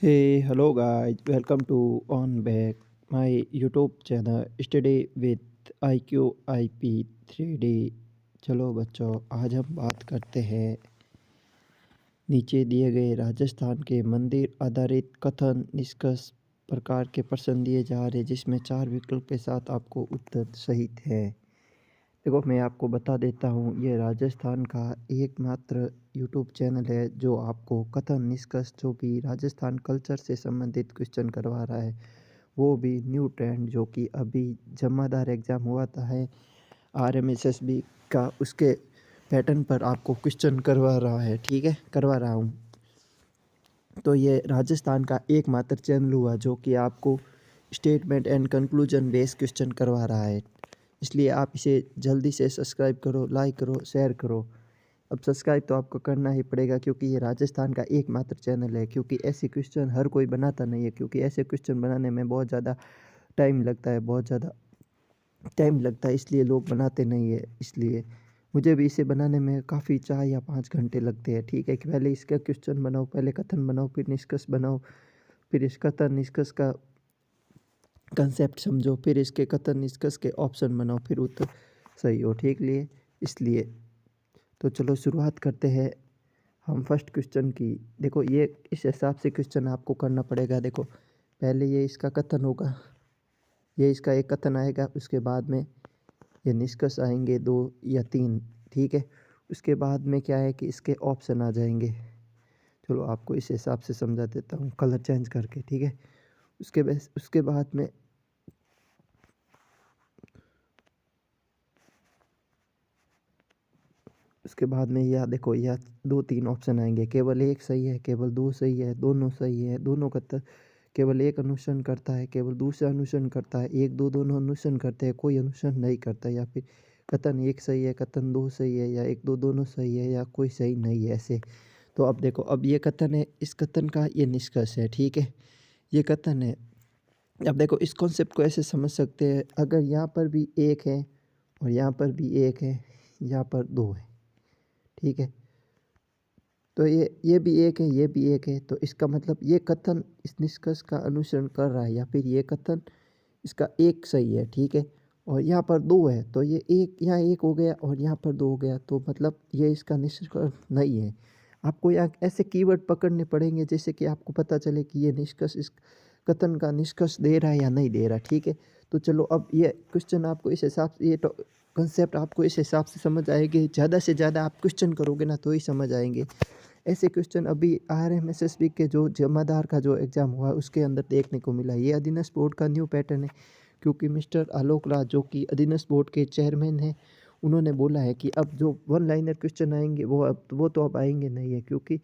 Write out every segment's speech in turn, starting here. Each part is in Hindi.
Hey, hello guys, welcome to on back my YouTube channel Study with IQ IP 3D। चलो बच्चों, आज हम बात करते हैं नीचे दिए गए राजस्थान के मंदिर आधारित कथन निष्कर्ष प्रकार के प्रश्न दिए जा रहे जिसमें 4 विकल्प के साथ आपको उत्तर सहित है। देखो, मैं आपको बता देता हूँ, ये राजस्थान का एकमात्र यूट्यूब चैनल है जो आपको कथन निष्कर्ष जो भी राजस्थान कल्चर से संबंधित क्वेश्चन करवा रहा है, वो भी न्यू ट्रेंड जो कि अभी जमादार एग्ज़ाम हुआ था है RMSSB का, उसके पैटर्न पर आपको क्वेश्चन करवा रहा है। ठीक है, करवा रहा हूँ। तो ये राजस्थान का एकमात्र चैनल हुआ जो कि आपको statement and conclusion based question करवा रहा है। इसलिए आप इसे जल्दी से सब्सक्राइब करो, लाइक करो, शेयर करो। अब सब्सक्राइब तो आपको करना ही पड़ेगा क्योंकि ये राजस्थान का एकमात्र चैनल है, क्योंकि ऐसे क्वेश्चन हर कोई बनाता नहीं है, क्योंकि ऐसे क्वेश्चन बनाने में बहुत ज़्यादा टाइम लगता है, बहुत ज़्यादा टाइम लगता है, इसलिए लोग बनाते नहीं है। इसलिए मुझे भी इसे बनाने में काफ़ी 4 या 5 घंटे लगते हैं। ठीक है, कि पहले इसका क्वेश्चन बनाओ, पहले कथन बनाओ, फिर निष्कर्ष बनाओ, फिर इस कथन निष्कर्ष का कंसेप्ट समझो, फिर इसके कथन निष्कर्ष के ऑप्शन बनाओ, फिर उत्तर सही हो। ठीक लिए इसलिए तो चलो शुरुआत करते हैं हम फर्स्ट क्वेश्चन की। देखो, ये इस हिसाब से क्वेश्चन आपको करना पड़ेगा। देखो, पहले ये इसका कथन होगा, ये इसका एक कथन आएगा, उसके बाद में ये निष्कर्ष आएंगे 2 या 3। ठीक है, उसके बाद में क्या है कि इसके ऑप्शन आ जाएंगे। चलो आपको इस हिसाब से समझा देता हूँ कलर चेंज करके। ठीक है, उसके बाद में यह देखो, यह 2-3 ऑप्शन आएंगे। केवल एक सही है, केवल 2 सही है, दोनों सही है, दोनों कथन केवल एक अनुसरण करता है, केवल दूसरा अनुसरण करता है, 1-2 दोनों अनुसरण करते हैं, कोई अनुसरण नहीं करता, या फिर कथन एक सही है, कथन 2 सही है, या 1-2 दोनों सही है, या कोई सही नहीं है, ऐसे। तो अब देखो, अब ये कथन है, इस कथन का ये निष्कर्ष है। ठीक है, ये कथन है। अब देखो, इस कॉन्सेप्ट को ऐसे समझ सकते हैं, अगर यहाँ पर भी एक है और यहाँ पर भी एक है, यहाँ पर 2 है। ठीक है, तो ये भी एक है, ये भी एक है, तो इसका मतलब ये कथन इस निष्कर्ष का अनुसरण कर रहा है, या फिर ये कथन इसका एक सही है। ठीक है, और यहाँ पर 2 है, तो ये एक यहाँ एक हो गया और यहाँ पर 2 हो गया, तो मतलब ये इसका निष्कर्ष नहीं है। आपको यहाँ ऐसे कीवर्ड पकड़ने पड़ेंगे जैसे कि आपको पता चले कि ये निष्कर्ष इस कथन का निष्कर्ष दे रहा है या नहीं दे रहा। ठीक है, तो चलो, अब ये क्वेश्चन आपको इस हिसाब से, ये कंसेप्ट आपको इस हिसाब से समझ आएगी। ज़्यादा से ज़्यादा आप क्वेश्चन करोगे ना तो ही समझ आएंगे। ऐसे क्वेश्चन अभी RMSSB के जो जमादार का जो एग्ज़ाम हुआ उसके अंदर देखने को मिला। ये अधीनस्थ बोर्ड का न्यू पैटर्न है, क्योंकि मिस्टर आलोक राज जो कि अधीनस्थ बोर्ड के चेयरमैन हैं, उन्होंने बोला है कि अब जो वन लाइनर क्वेश्चन आएंगे वो तो अब आएंगे नहीं है, क्योंकि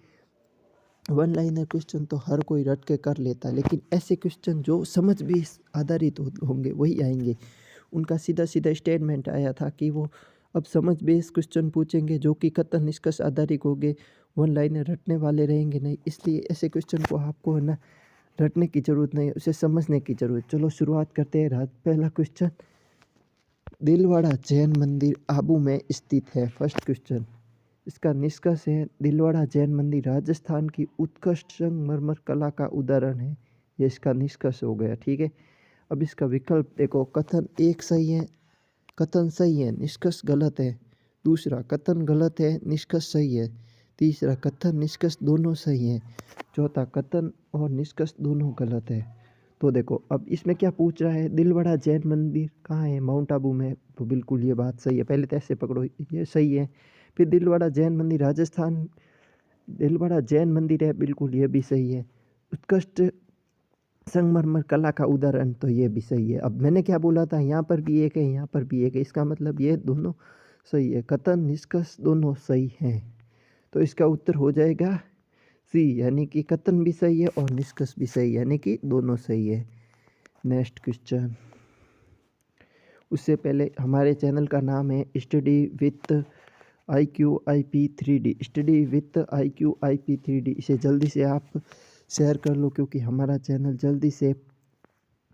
वन लाइनर क्वेश्चन तो हर कोई रट के कर लेता है, लेकिन ऐसे क्वेश्चन जो समझ भी आधारित होंगे वही आएंगे। उनका सीधा सीधा स्टेटमेंट आया था कि वो अब समझ बेस क्वेश्चन पूछेंगे जो कि कथन निष्कर्ष आधारित होंगे, वन लाइनर रटने वाले रहेंगे नहीं। इसलिए ऐसे क्वेश्चन को आपको है ना रटने की ज़रूरत नहीं है, उसे समझने की ज़रूरत। चलो शुरुआत करते हैं। पहला क्वेश्चन, दिलवाड़ा जैन मंदिर आबू में स्थित है। फर्स्ट क्वेश्चन, इसका निष्कर्ष है दिलवाड़ा जैन मंदिर राजस्थान की उत्कृष्ट संगमरमर कला का उदाहरण है। ये इसका निष्कर्ष हो गया। ठीक है, अब इसका विकल्प देखो, कथन एक सही है, कथन सही है, निष्कर्ष गलत है। दूसरा, कथन गलत है, निष्कर्ष सही है। तीसरा, कथन निष्कर्ष दोनों सही है। चौथा, कथन और निष्कर्ष दोनों गलत है। तो देखो, अब इसमें क्या पूछ रहा है, दिलवाड़ा जैन मंदिर कहाँ है, माउंट आबू में। तो बिल्कुल ये बात सही है, पहले तो ऐसे पकड़ो, ये सही है। फिर दिलवाड़ा जैन मंदिर राजस्थान, दिलवाड़ा जैन मंदिर है, बिल्कुल ये भी सही है। उत्कृष्ट संगमरमर कला का उदाहरण, तो ये भी सही है। अब मैंने क्या बोला था, यहाँ पर भी एक है, यहाँ पर भी एक है, इसका मतलब ये दोनों सही है। कथन निष्कर्ष दोनों सही हैं, तो इसका उत्तर हो जाएगा सी, यानी कि कथन भी सही है और निष्कर्ष भी सही है, यानी कि दोनों सही है। नेक्स्ट क्वेश्चन, उससे पहले हमारे चैनल का नाम है study with IQ IP 3D, study with IQ IP 3D। इसे जल्दी से आप शेयर कर लो, क्योंकि हमारा चैनल जल्दी से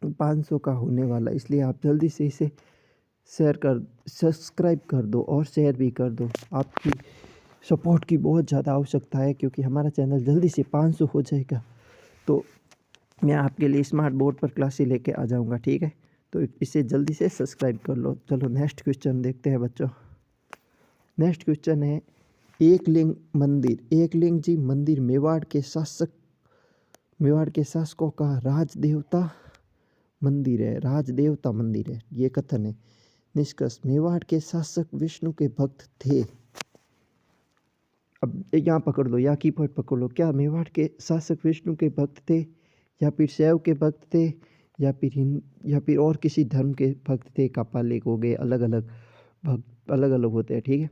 500 का होने वाला, इसलिए आप जल्दी से इसे सब्सक्राइब कर दो और शेयर भी कर दो। आपकी सपोर्ट की बहुत ज़्यादा आवश्यकता है, क्योंकि हमारा चैनल जल्दी से 500 हो जाएगा। तो मैं आपके लिए स्मार्ट बोर्ड पर क्लासें लेके आ जाऊंगा, ठीक है। तो इसे जल्दी से सब्सक्राइब कर लो। चलो नेक्स्ट क्वेश्चन देखते हैं बच्चों। नेक्स्ट क्वेश्चन है एकलिंग मंदिर। एकलिंग जी मंदिर मेवाड़ के शासकों का राजदेवता मंदिर है। राजदेवता मंदिर है, ये कथन है। निष्कर्ष, मेवाड़ के शासक विष्णु के भक्त थे। अब यहाँ पकड़ लो, या कीवर्ड पकड़ लो। क्या मेवाड़ के शासक विष्णु के भक्त थे, या फिर शैव के भक्त थे, या फिर और किसी धर्म के भक्त थे? कापालिक हो गए, अलग अलग भक्त अलग अलग होते हैं, ठीक है।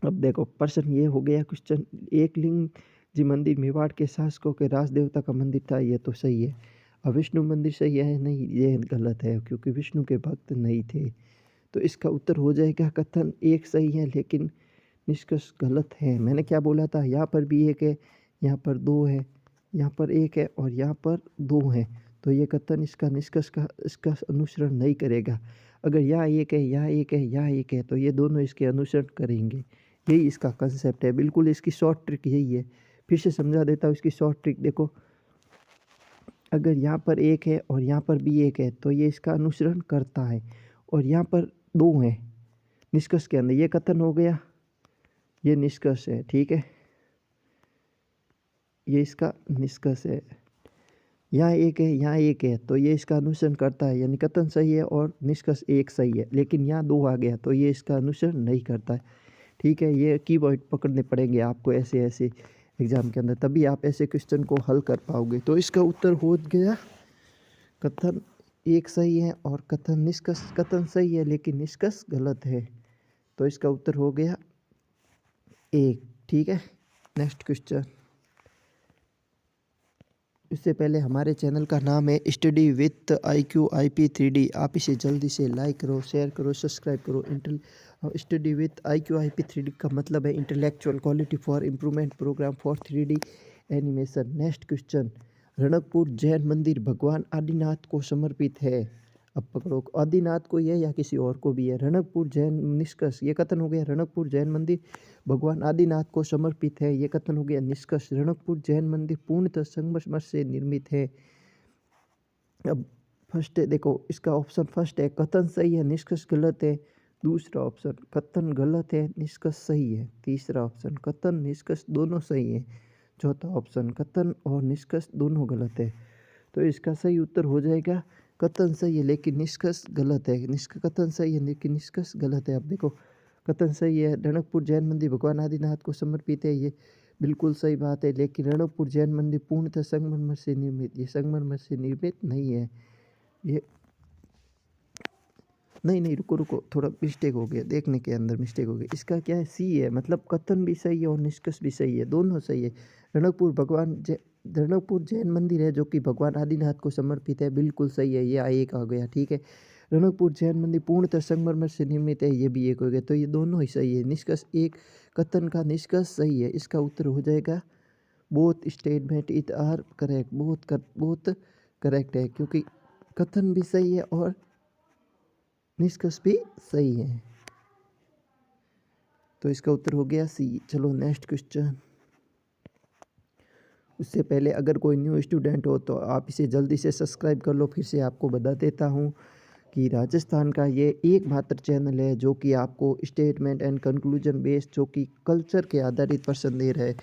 अब देखो प्रश्न ये हो गया क्वेश्चन, एकलिंग जी मंदिर मेवाड़ के शासकों के राज देवता का मंदिर था, ये तो सही है। अब विष्णु मंदिर सही है? नहीं, ये गलत है, क्योंकि विष्णु के भक्त नहीं थे। तो इसका उत्तर हो जाएगा कथन एक सही है, लेकिन निष्कर्ष गलत है। मैंने क्या बोला था, यहाँ पर भी एक है, यहाँ पर दो है, यहाँ पर एक है और यहाँ पर दो है। तो ये कथन इसका निष्कर्ष का इसका अनुसरण नहीं करेगा। अगर यहाँ एक है, यहाँ एक है, यहाँ एक है, तो ये दोनों इसके अनुसरण करेंगे। यही इसका कंसेप्ट है, बिल्कुल इसकी शॉर्ट ट्रिक यही है। फिर से समझा देता हूँ इसकी शॉर्ट ट्रिक। देखो, अगर यहाँ पर एक है और यहाँ पर भी एक है, तो ये इसका अनुसरण करता है। और यहाँ पर दो है निष्कर्ष के अंदर, ये कथन हो गया, ये निष्कर्ष है, ठीक है। ये इसका निष्कर्ष है। यहाँ एक है, यहाँ एक है, तो ये इसका अनुसरण करता है, यानी कथन सही है और निष्कर्ष एक सही है। लेकिन यहाँ दो आ गया, तो ये इसका अनुसरण नहीं करता है, ठीक है। ये कीवर्ड पकड़ने पड़ेंगे आपको ऐसे ऐसे एग्जाम के अंदर, तभी आप ऐसे क्वेश्चन को हल कर पाओगे। तो इसका उत्तर हो गया कथन एक सही है और कथन सही है, लेकिन निष्कर्ष गलत है। तो इसका उत्तर हो गया एक, ठीक है। Next question. इससे पहले हमारे चैनल का नाम है study with IQ IP 3D। आप इसे जल्दी से लाइक करो, शेयर करो, सब्सक्राइब करो। Study with IQ IP 3D का मतलब है intellectual quality for improvement program for 3D animation. Next question, Ranakpur Jain मंदिर भगवान आदिनाथ को समर्पित है। अब पकड़ो, आदिनाथ को ही है या किसी और को भी है? रणकपुर जैन, निष्कर्ष ये कथन हो गया रणकपुर जैन मंदिर भगवान आदिनाथ को समर्पित है, ये कथन हो गया निष्कर्ष। रणकपुर जैन मंदिर पूर्णतः संगमरमर से निर्मित है। अब फर्स्ट है, देखो इसका ऑप्शन फर्स्ट है, कथन सही है, निष्कर्ष गलत है। दूसरा ऑप्शन कथन गलत है, निष्कर्ष सही है। तीसरा ऑप्शन कथन निष्कर्ष दोनों सही है। चौथा ऑप्शन कथन और निष्कर्ष दोनों गलत है। तो इसका सही उत्तर हो जाएगा कथन सही है लेकिन निष्कर्ष गलत है। कथन सही है लेकिन निष्कर्ष गलत है। अब देखो, कथन सही है, रणकपुर जैन मंदिर भगवान आदिनाथ को समर्पित है, ये बिल्कुल सही बात है। लेकिन रणकपुर जैन मंदिर पूर्णतः संगमरमर से निर्मित, ये संगमरमर से निर्मित नहीं है। ये नहीं, रुको, थोड़ा मिस्टेक हो गया, देखने के अंदर मिस्टेक हो गई। इसका क्या है, सी है, मतलब कथन भी सही है और निष्कर्ष भी सही है, दोनों सही है। रणकपुर जैन मंदिर है जो कि भगवान आदिनाथ को समर्पित है, बिल्कुल सही है, ये एक आ गया, ठीक है। रणकपुर जैन मंदिर पूर्णतः संगमरमर से निर्मित है, ये भी एक हो गया। तो ये दोनों ही सही है, निष्कर्ष एक, कथन का निष्कर्ष सही है। इसका उत्तर हो जाएगा both statement it are correct. बहुत करेक्ट है, क्योंकि कथन भी सही है और निष्कर्ष भी सही है। तो इसका उत्तर हो गया सी। चलो नेक्स्ट क्वेश्चन। उससे पहले अगर कोई न्यू स्टूडेंट हो तो आप इसे जल्दी से सब्सक्राइब कर लो। फिर से आपको बता देता हूँ कि राजस्थान का ये एकमात्र चैनल है जो कि आपको स्टेटमेंट एंड कंक्लूजन बेस्ड, जो कि कल्चर के आधारित प्रश्न दे रहा है।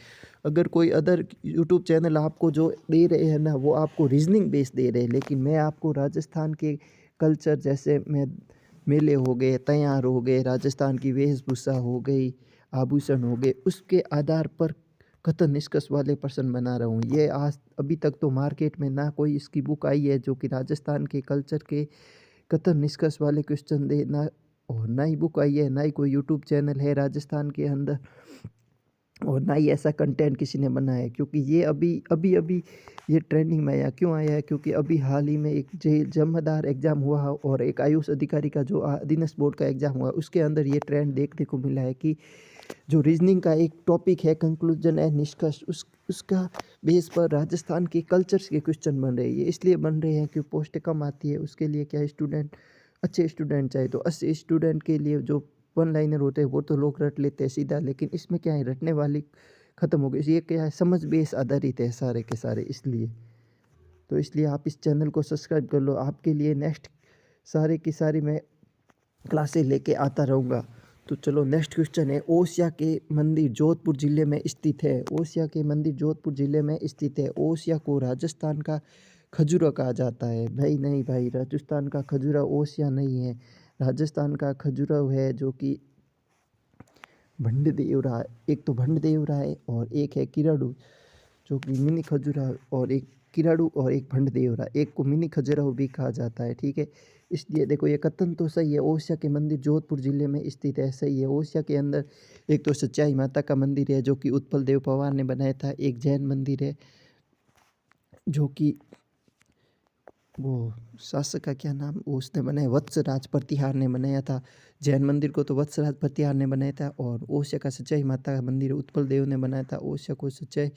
अगर कोई अदर यूट्यूब चैनल आपको जो दे रहे हैं ना, वो आपको रीजनिंग बेस्ड दे रहे हैं, लेकिन मैं आपको राजस्थान के कल्चर, जैसे मेले हो गए, त्योहार हो गए, राजस्थान की वेशभूषा हो गई, आभूषण हो गए, उसके आधार पर कथन निष्कर्ष वाले प्रश्न बना रहा हूँ। ये आज अभी तक तो मार्केट में ना कोई इसकी बुक आई है जो कि राजस्थान के कल्चर के कथन निष्कर्ष वाले क्वेश्चन दे, ना और ना ही बुक आई है, ना ही कोई यूट्यूब चैनल है राजस्थान के अंदर, और ना ही ऐसा कंटेंट किसी ने बनाया है। क्योंकि ये अभी ये ट्रेंडिंग में आया, क्यों आया है? क्योंकि अभी हाल ही में एक जमादार एग्ज़ाम हुआ और एक आयुष अधिकारी का जो अधीनस्थ बोर्ड का एग्ज़ाम हुआ, उसके अंदर ये ट्रेंड देखने को मिला है कि जो रीजनिंग का एक टॉपिक है कंक्लूजन एंड निष्कर्ष, उसका बेस पर राजस्थान के कल्चर्स के क्वेश्चन बन रहे हैं। ये इसलिए बन रहे हैं कि पोस्ट कम आती है, उसके लिए क्या अच्छे स्टूडेंट चाहिए। तो अच्छे स्टूडेंट के लिए जो वन लाइनर होते हैं वो तो लोग रट लेते हैं सीधा, लेकिन इसमें क्या है, रटने वाली ख़त्म हो गई। ये क्या है, समझ बेस आधारित है सारे के सारे, इसलिए तो इसलिए आप इस चैनल को सब्सक्राइब कर लो। आपके लिए नेक्स्ट सारी की सारी मैं क्लासें लेके आता रहूँगा। तो चलो नेक्स्ट क्वेश्चन है, ओसिया के मंदिर जोधपुर ज़िले में स्थित है। ओसिया के मंदिर जोधपुर ज़िले में स्थित है। ओसिया को राजस्थान का खजुरा कहा जाता है। भाई नहीं भाई, राजस्थान का खजुरा ओसिया नहीं है। राजस्थान का खजुरा है जो कि भंडदेवरा, एक तो भंडदेवरा है और एक है किराडू जो कि मिनी खजुराहो, और एक किराडू और एक भंडदेवरा, एक को मिनी खजुराहो भी कहा जाता है। ठीक है, इसलिए देखो ये कथन तो सही है। ओसिया के मंदिर जोधपुर ज़िले में स्थित है, सही है। ओसिया के अंदर एक तो सच्चाई माता का मंदिर है जो कि उत्पल देव पवार ने बनाया था। एक जैन मंदिर है जो कि वो शासक का क्या नाम उसने बनाया, वत्सराज प्रतिहार ने बनाया था। जैन मंदिर को तो वत्सराज प्रतिहार ने बनाया था, और ओसिया का सच्चाई माता का मंदिर उत्पल देव ने बनाया था। ओसिया को सच्चाई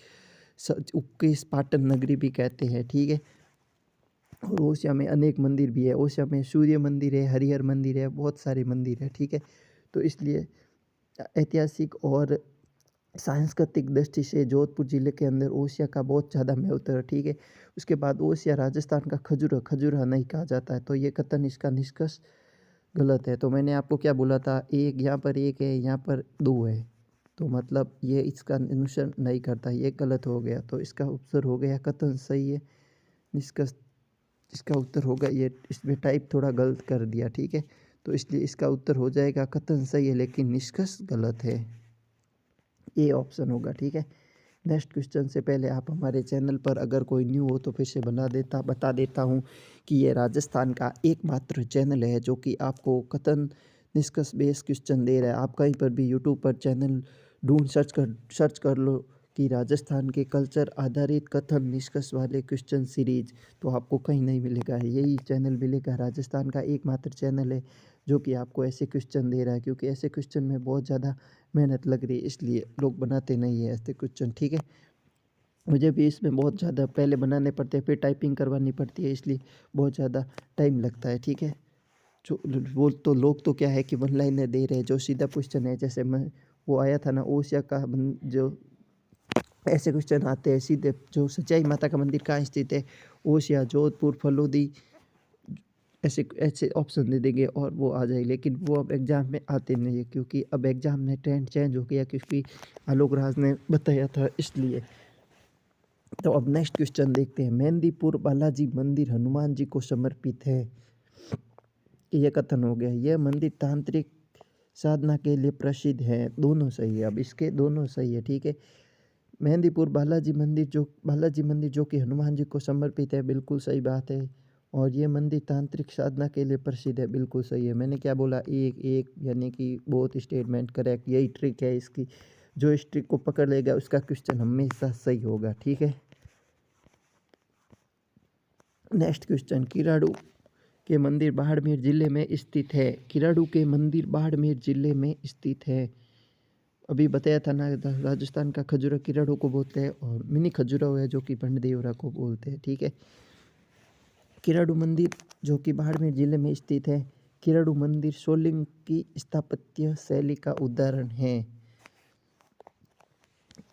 उपकेश पाटन नगरी भी कहते हैं। ठीक है, और ओसिया में अनेक मंदिर भी है। ओसिया में सूर्य मंदिर है, हरिहर मंदिर है, बहुत सारे मंदिर है। ठीक है, तो इसलिए ऐतिहासिक और सांस्कृतिक दृष्टि से जोधपुर ज़िले के अंदर ओसिया का बहुत ज़्यादा महत्व है। ठीक है, उसके बाद ओसिया राजस्थान का खजुरा खजुरा नहीं कहा जाता है, तो ये कथन इसका निष्कर्ष गलत है। तो मैंने आपको क्या बोला था, एक यहाँ पर एक है, यहाँ पर दो है, तो मतलब ये इसका अनुसरण नहीं करता, ये गलत हो गया। तो इसका उत्तर हो गया कथन सही है, निष्कर्ष इसका उत्तर होगा ये, इसमें टाइप थोड़ा गलत कर दिया। ठीक है, तो इसलिए इसका उत्तर हो जाएगा कथन सही है लेकिन निष्कर्ष गलत है, ये ऑप्शन होगा। ठीक है, नेक्स्ट क्वेश्चन से पहले आप हमारे चैनल पर अगर कोई न्यू हो तो फिर से बता देता हूँ कि ये राजस्थान का एकमात्र चैनल है जो कि आपको कथन निष्कर्ष बेस्ड क्वेश्चन दे रहा है। आप कहीं पर भी यूट्यूब पर चैनल ढूंढ सर्च कर लो कि राजस्थान के कल्चर आधारित कथन निष्कर्ष वाले क्वेश्चन सीरीज, तो आपको कहीं नहीं मिलेगा, यही चैनल मिलेगा। राजस्थान का एकमात्र चैनल है जो कि आपको ऐसे क्वेश्चन दे रहा है, क्योंकि ऐसे क्वेश्चन में बहुत ज़्यादा मेहनत लग रही है इसलिए लोग बनाते नहीं है ऐसे क्वेश्चन। ठीक है, मुझे भी इसमें बहुत ज़्यादा पहले बनाने पड़ते हैं, फिर टाइपिंग करवानी पड़ती है, इसलिए बहुत ज़्यादा टाइम लगता है। ठीक है, जो वो तो लोग तो क्या है कि वन लाइनर दे रहे हैं, जो सीधा क्वेश्चन है, जैसे मैं वो आया था ना ओसिया का जो ऐसे क्वेश्चन आते हैं सीधे, जो सच्चाई माता का मंदिर कहाँ स्थित है, ओसिया, जोधपुर, फलोदी, ऐसे ऐसे ऑप्शन दे देंगे और वो आ जाए, लेकिन वो अब एग्ज़ाम में आते नहीं है क्योंकि अब एग्ज़ाम में ट्रेंड चेंज हो गया, क्योंकि आलोक राज ने बताया था इसलिए। तो अब नेक्स्ट क्वेश्चन देखते हैं, मेहंदीपुर बालाजी मंदिर हनुमान जी को समर्पित है, ये कथन हो गया। यह मंदिर तांत्रिक साधना के लिए प्रसिद्ध है, दोनों सही है, अब इसके दोनों सही है। ठीक है, मेहंदीपुर बालाजी मंदिर जो कि हनुमान जी को समर्पित है, बिल्कुल सही बात है। और ये मंदिर तांत्रिक साधना के लिए प्रसिद्ध है, बिल्कुल सही है। मैंने क्या बोला, एक एक यानी कि बहुत स्टेटमेंट करेक्ट, यही ट्रिक है इसकी, जो इस ट्रिक को पकड़ लेगा उसका क्वेश्चन हमेशा सही होगा। ठीक है, नेक्स्ट क्वेश्चन, किराडू के मंदिर बाड़मेर जिले में स्थित है। किराडू के मंदिर बाड़मेर जिले में स्थित है, अभी बताया था ना, राजस्थान का खजुरा किराडू को बोलते हैं और मिनी खजुराहो है जो कि भंडदेवरा को बोलते हैं। ठीक है, किराडू मंदिर जो कि बाड़मेर जिले में स्थित है। किराडू मंदिर सोलंकी स्थापत्य शैली का उदाहरण है,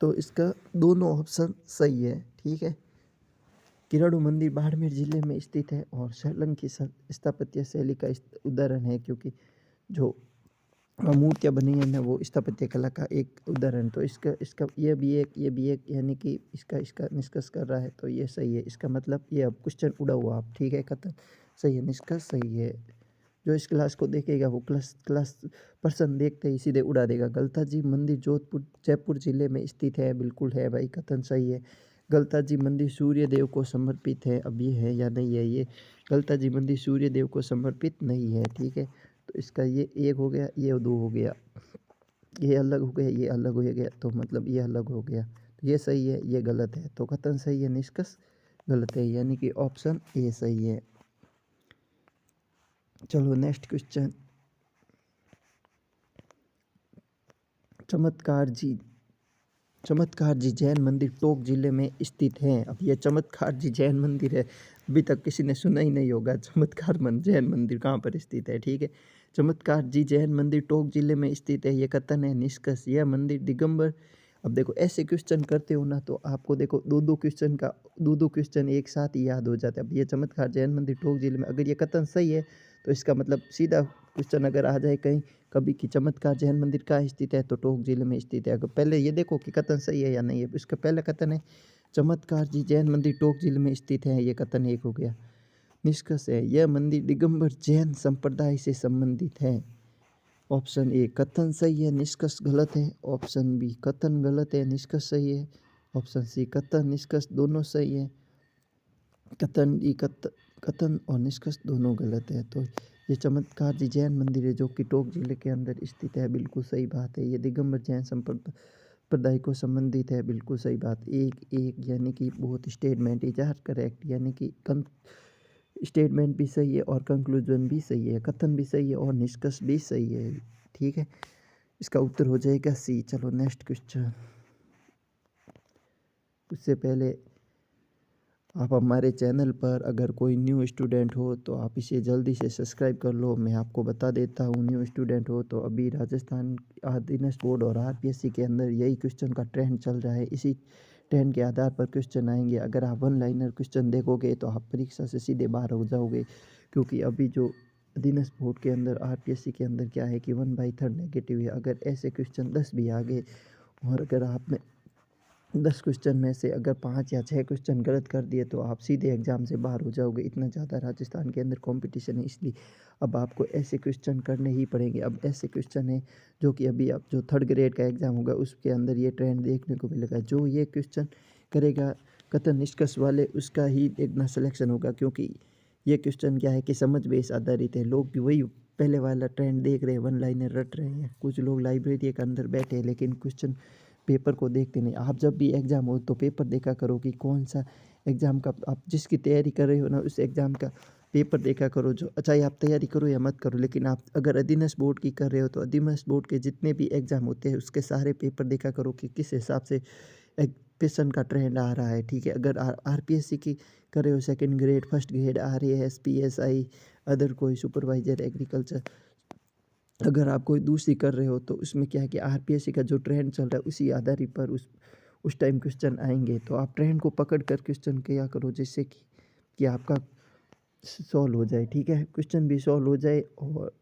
तो इसका दोनों ऑप्शन सही है। ठीक है, किराडू मंदिर बाड़मेर जिले में स्थित है और सोलंकी स्थापत्य शैली का उदाहरण है, क्योंकि जो मूर्तियाँ बनी है ना वो स्थापत्य कला का एक उदाहरण। तो इसका इसका ये भी एक यानी कि इसका इसका निष्कर्ष कर रहा है, तो ये सही है। इसका मतलब ये अब क्वेश्चन उड़ा हुआ आप, ठीक है, कथन सही है, निष्कर्ष सही है। जो इस क्लास को देखेगा वो क्लास पर्सन देखते ही सीधे उड़ा देगा। गलता जी मंदिर जोधपुर जयपुर जिले में स्थित है, बिल्कुल है भाई, कथन सही है। गलता जी मंदिर सूर्य देव को समर्पित है, अब ये है या नहीं है, ये गलता जी मंदिर सूर्य देव को समर्पित नहीं है। ठीक है, तो इसका ये एक हो गया, ये दो हो गया, ये अलग हो गया, ये अलग हो गया, तो मतलब ये अलग हो गया, तो ये सही है, ये गलत है, तो कथन सही है, निष्कर्ष गलत है, यानी कि ऑप्शन ए सही है। चलो नेक्स्ट क्वेश्चन, चमत्कार जी जैन मंदिर टोंक जिले में स्थित है। अब ये चमत्कार जी जैन मंदिर है, अभी तक किसी ने सुना ही नहीं होगा जैन मंदिर कहाँ पर स्थित है। ठीक है, चमत्कार जी जैन मंदिर टोंक जिले में स्थित है, ये कथन है। निष्कर्ष, यह मंदिर दिगंबर, अब देखो ऐसे क्वेश्चन करते हो ना तो आपको देखो दो दो क्वेश्चन का दो क्वेश्चन एक साथ ही याद हो जाते हैं। अब ये चमत्कार जैन मंदिर टोंक जिले में, अगर ये कथन सही है तो इसका मतलब सीधा क्वेश्चन अगर आ जाए कहीं कभी कि चमत्कार जैन मंदिर कहाँ स्थित है, तो टोंक जिले में स्थित है। अगर पहले ये देखो कि कथन सही है या नहीं है। इसका पहला कथन है चमत्कार जी जैन मंदिर टोंक जिले में स्थित है, ये कथन एक हो गया। निष्कर्ष है यह मंदिर दिगंबर जैन संप्रदाय से संबंधित है। ऑप्शन ए कथन सही है, निष्कर्ष गलत है। ऑप्शन बी कथन गलत है, निष्कर्ष सही है। ऑप्शन सी कथन निष्कर्ष दोनों सही है। कथन और निष्कर्ष दोनों गलत है। तो ये चमत्कार जी जैन मंदिर है जो कि टोंक जिले के अंदर स्थित है, बिल्कुल सही बात है। ये दिगंबर जैन संप्रदाय को संबंधित है, बिल्कुल सही बात। एक एक यानी कि बहुत स्टेटमेंट इज आर करेक्ट, यानी कि स्टेटमेंट भी सही है और कंक्लूजन भी सही है, कथन भी सही है और निष्कर्ष भी सही है। ठीक है, इसका उत्तर हो जाएगा सी। चलो नेक्स्ट क्वेश्चन। उससे पहले आप हमारे चैनल पर अगर कोई न्यू स्टूडेंट हो तो आप इसे जल्दी से सब्सक्राइब कर लो। मैं आपको बता देता हूँ, न्यू स्टूडेंट हो तो अभी राजस्थान अधीनस्थ बोर्ड और आरपीएससी के अंदर यही क्वेश्चन का ट्रेंड चल रहा है। इसी ट्रेंड के आधार पर क्वेश्चन आएंगे। अगर आप वन लाइनर क्वेश्चन देखोगे तो आप परीक्षा से सीधे बाहर हो जाओगे, क्योंकि अभी जो अधीनस्थ बोर्ड के अंदर आरपीएससी के अंदर क्या है कि 1/3 नेगेटिव है। अगर ऐसे क्वेश्चन 10 भी आ गए और अगर आपने 10 क्वेश्चन में से अगर 5 या 6 क्वेश्चन गलत कर दिए तो आप सीधे एग्ज़ाम से बाहर हो जाओगे। इतना ज़्यादा राजस्थान के अंदर कंपटीशन है, इसलिए अब आपको ऐसे क्वेश्चन करने ही पड़ेंगे। अब ऐसे क्वेश्चन है जो कि अभी अब जो 3rd ग्रेड का एग्ज़ाम होगा उसके अंदर ये ट्रेंड देखने को मिलेगा। जो ये क्वेश्चन करेगा कथन निष्कर्ष वाले, उसका ही एक ना सिलेक्शन होगा, क्योंकि ये क्वेश्चन क्या है कि समझ बेस आधारित है। लोग भी वही पहले वाला ट्रेंड देख रहे हैं, वन लाइनर रट रहे हैं। कुछ लोग लाइब्रेरी के अंदर बैठे हैं लेकिन क्वेश्चन पेपर को देखते नहीं। आप जब भी एग्ज़ाम हो तो पेपर देखा करो कि कौन सा एग्ज़ाम का आप जिसकी तैयारी कर रहे हो ना, उस एग्ज़ाम का पेपर देखा करो। जो चाहे आप तैयारी करो या मत करो, लेकिन आप अगर अधीनस्थ बोर्ड की कर रहे हो तो अधीनस्थ बोर्ड के जितने भी एग्ज़ाम होते हैं उसके सारे पेपर देखा करो कि किस हिसाब से एजुकेशन का ट्रेंड आ रहा है। ठीक है, अगर आरपीएससी की कर रहे हो, 2nd grade, 1st grade, RAS, PSI, other कोई सुपरवाइजर एग्रीकल्चर, अगर आप कोई दूसरी कर रहे हो तो उसमें क्या है कि आरपीएससी का जो ट्रेंड चल रहा है उसी आधार पर उस टाइम क्वेश्चन आएंगे। तो आप ट्रेंड को पकड़ कर क्वेश्चन किया करो, जिससे कि आपका सॉल्व हो जाए। ठीक है, क्वेश्चन भी सॉल्व हो जाए और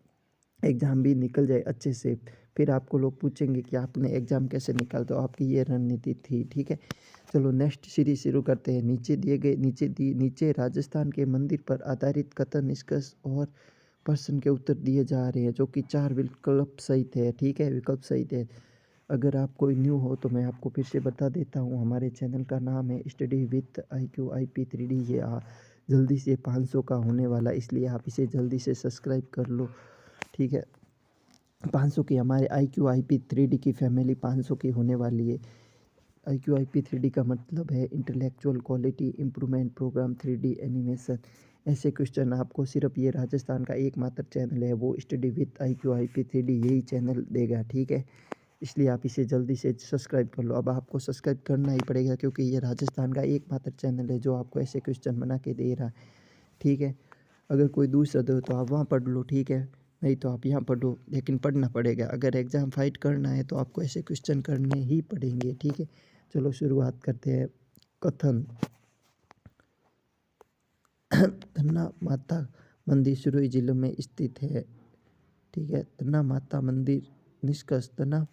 एग्ज़ाम भी निकल जाए अच्छे से। फिर आपको लोग पूछेंगे कि आपने एग्ज़ाम कैसे निकाला, तो आपकी ये रणनीति थी। ठीक है, चलो नेक्स्ट सीरीज शुरू करते हैं। नीचे राजस्थान के मंदिर पर आधारित कथन निष्कर्ष और प्रश्न के उत्तर दिए जा रहे हैं, जो कि 4 विकल्प सही थे। ठीक है, विकल्प सही थे। अगर आप कोई न्यू हो तो मैं आपको फिर से बता देता हूँ, हमारे चैनल का नाम है स्टडी विथ IQIP 3D। ये जल्दी से 500 का होने वाला, इसलिए आप इसे जल्दी से सब्सक्राइब कर लो। ठीक है, 500 की हमारे IQIP 3D की फैमिली 500 की होने वाली है। IQIP 3D का मतलब है intellectual quality improvement program 3D animation. ऐसे क्वेश्चन आपको सिर्फ ये राजस्थान का एकमात्र चैनल है, वो स्टडी विथ IQIP 3D यही चैनल देगा। ठीक है, इसलिए आप इसे जल्दी से सब्सक्राइब कर लो। अब आपको सब्सक्राइब करना ही पड़ेगा, क्योंकि ये राजस्थान का एकमात्र चैनल है जो आपको ऐसे क्वेश्चन बना के दे रहा है। ठीक है, अगर कोई दूसरा दो तो आप वहाँ पढ़ लो। ठीक है, नहीं तो आप यहाँ पढ़ो, लेकिन पढ़ना पड़ेगा। अगर एग्ज़ाम फाइट करना है तो आपको ऐसे क्वेश्चन करने ही पड़ेंगे। ठीक है, चलो शुरुआत करते हैं। कथन धन्ना माता मंदिर सिरोही जिले में स्थित है। ठीक है, धन्ना माता मंदिर। निष्कर्ष, धन्ना